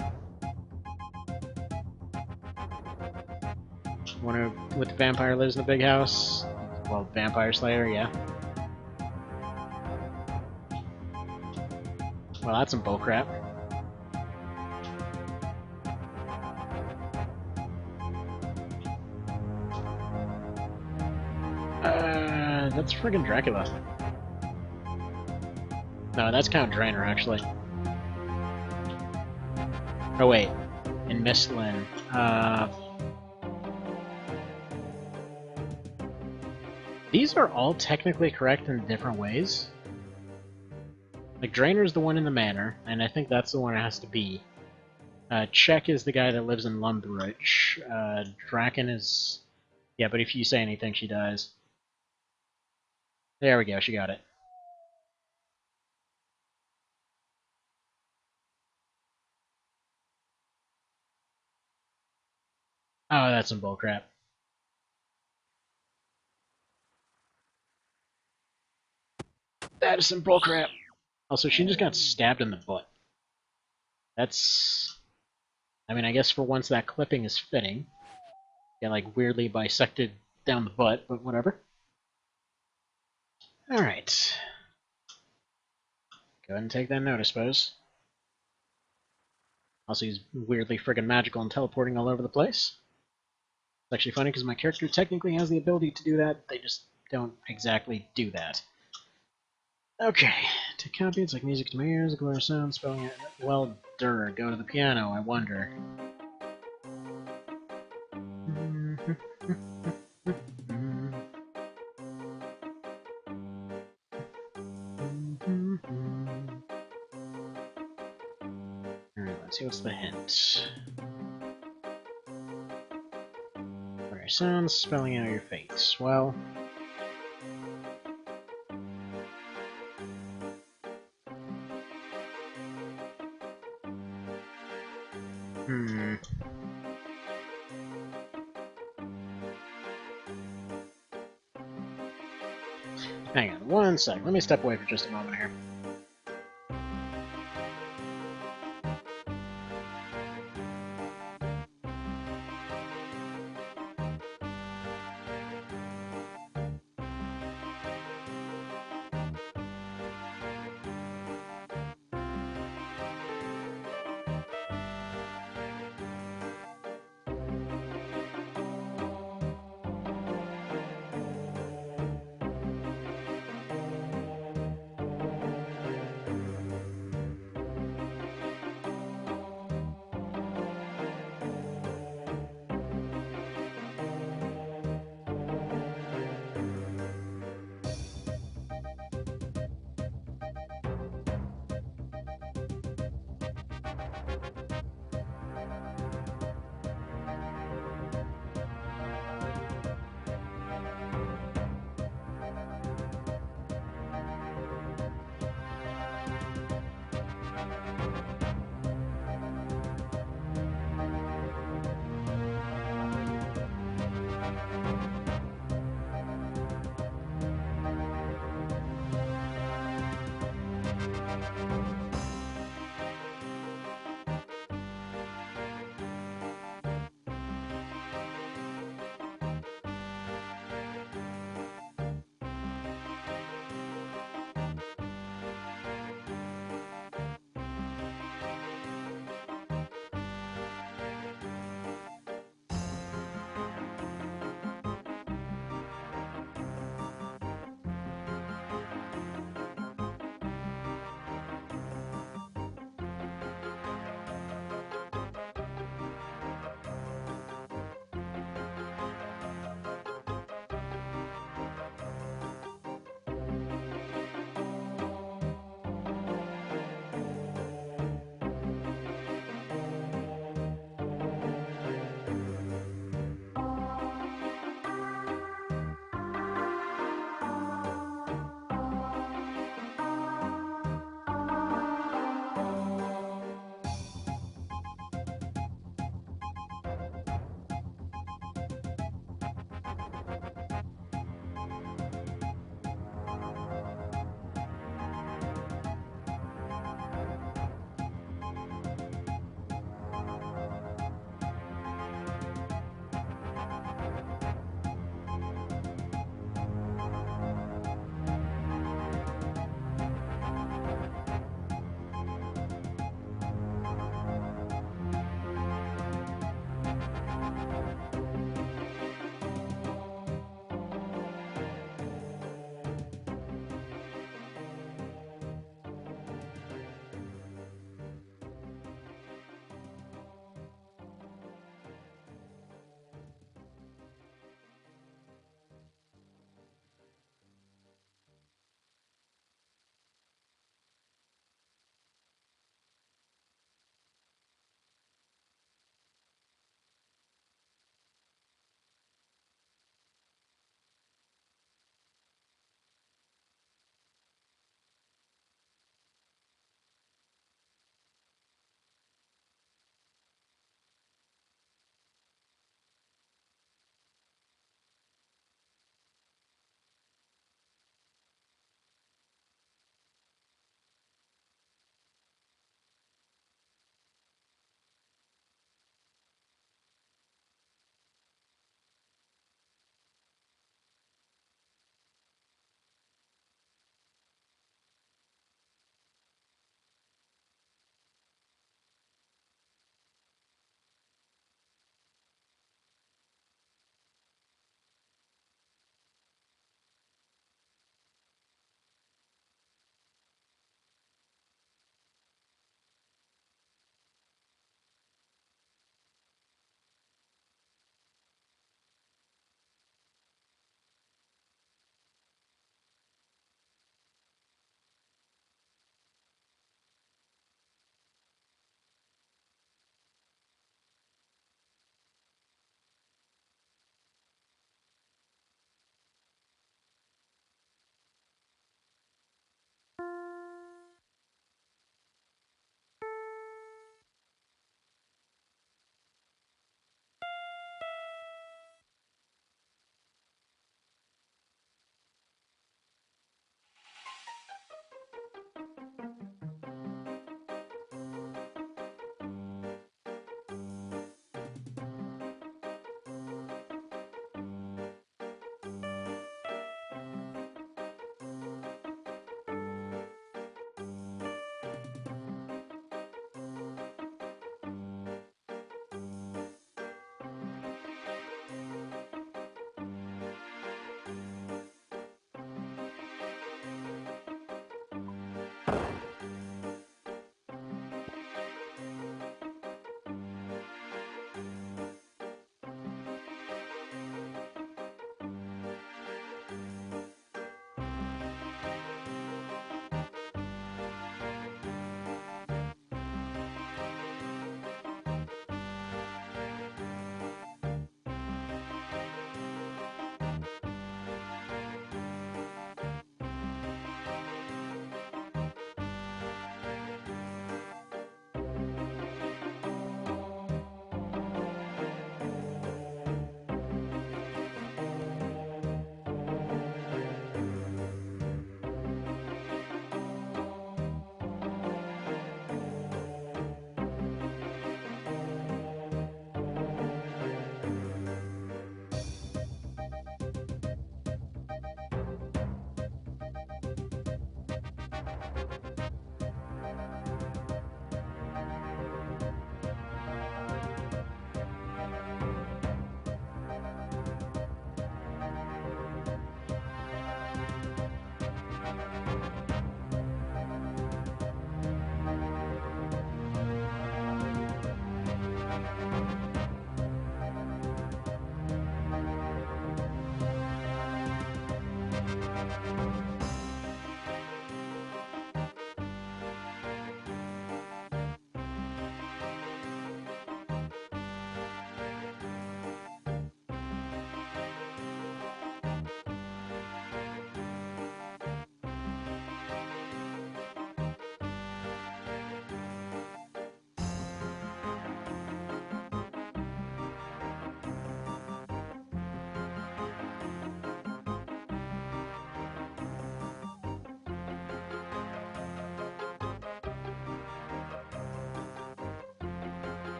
One with the vampire lives in the big house? Well, Vampire Slayer, yeah. Well, that's some bullcrap. That's friggin' Dracula. No, that's Count Drainer, actually. Oh, wait. In Mistlin. These are all technically correct in different ways. Like, Drainer's the one in the manor, and I think that's the one it has to be. Czech is the guy that lives in Lumbridge. Draken is... Yeah, but if you say anything, she dies. There we go, she got it. Oh, that's some bullcrap. That is some bullcrap. Also, she just got stabbed in the butt. That's... I mean, I guess for once that clipping is fitting. Get, like, weirdly bisected down the butt, but whatever. Alright. Go ahead and take that note, I suppose. Also, he's weirdly friggin' magical and teleporting all over the place. It's actually funny because my character technically has the ability to do that, they just don't exactly do that. Okay, to copy, it's like music to my ears, a glare sound, spelling it. Well, go to the piano, I wonder. Alright, let's see what's the hint. Glare sounds, spelling out your face. Well... Hang on one sec. Let me step away for just a moment here.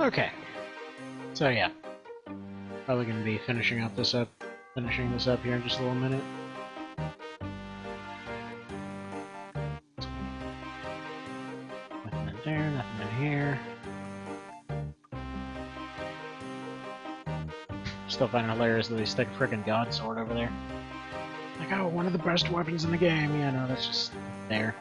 Okay. So yeah. Probably gonna be finishing this up here in just a little minute. Nothing in there, nothing in here. Still find it hilarious that they stick a frickin' god sword over there. Like, oh, one of the best weapons in the game. Yeah, no, that's just there.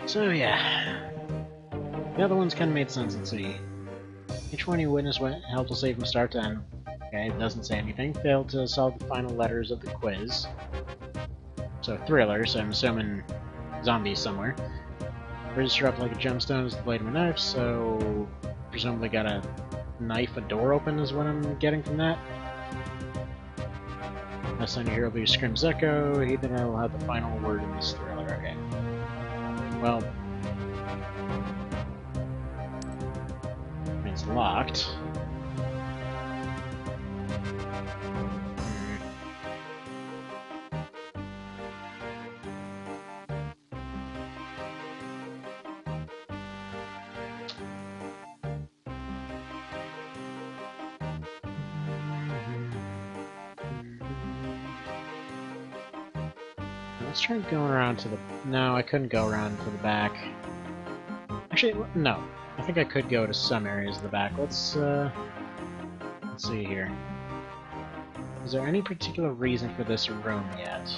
So yeah, the other ones kind of made sense. Let's see. Each one you witness helped to save from start to end. Okay, it doesn't say anything. Failed to solve the final letters of the quiz. So thriller, so I'm assuming zombies somewhere. Register up like a gemstone is the blade of a knife, so presumably got a knife a door open is what I'm getting from that. Last time you hear will be Scrim's Echo. He then will have the final word in this thriller. Okay. Well, it's locked. Let's try going around to the... No, I couldn't go around to the back. Actually, no. I think I could go to some areas of the back. Let's see here. Is there any particular reason for this room yet?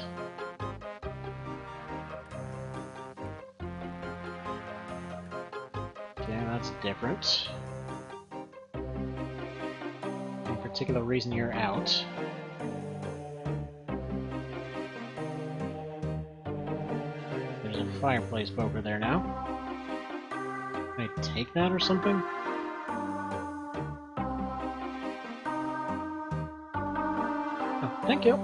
Okay, that's different. Any particular reason you're out? There's a fireplace over there now. Can I take that or something? Oh, thank you.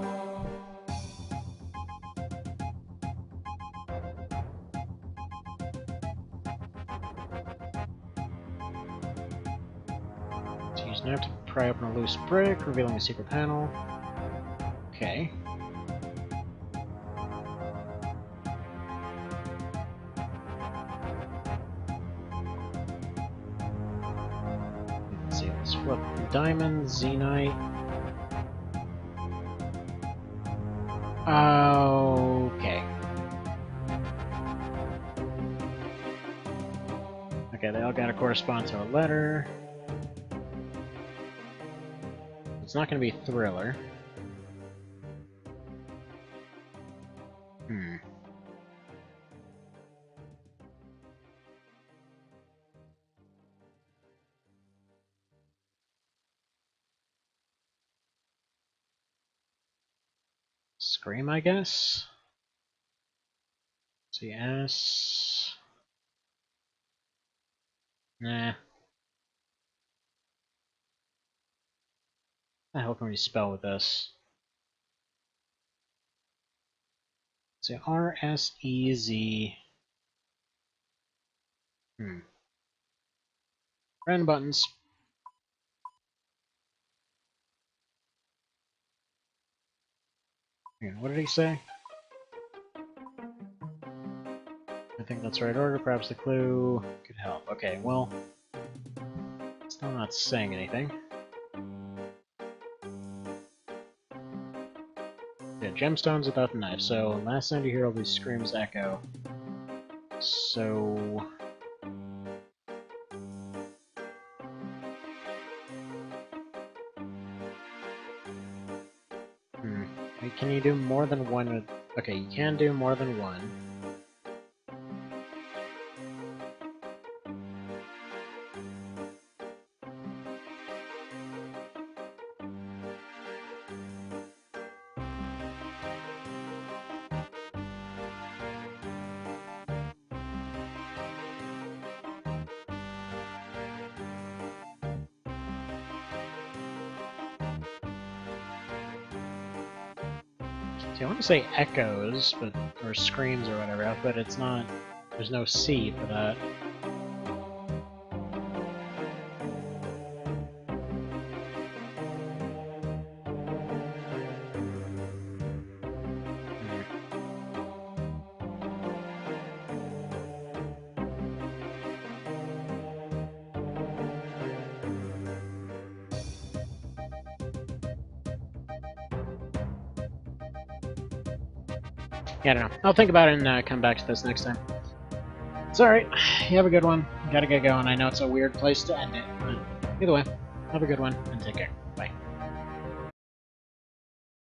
So use knife to pry open a loose brick, revealing a secret panel. Okay. Let's see, let's flip diamond, Zenite. Okay. Okay, they all gotta correspond to a letter. It's not gonna be thriller. Scream, I guess? CS. Nah. What the hell can we spell with this? So R-S-E-Z. Random buttons. What did he say? I think that's the right order. Perhaps the clue could help. Okay, well, still not saying anything. Yeah, gemstones without the knife. So last sound you hear will be Scream's Echo. So can you do more than one? Okay, you can do more than one. I want to say echoes, or screams or whatever, but it's not. There's no C for that. Yeah, I don't know. I'll think about it and come back to this next time. It's alright. You have a good one. Gotta get going. I know it's a weird place to end it, but either way, have a good one and take care. Bye.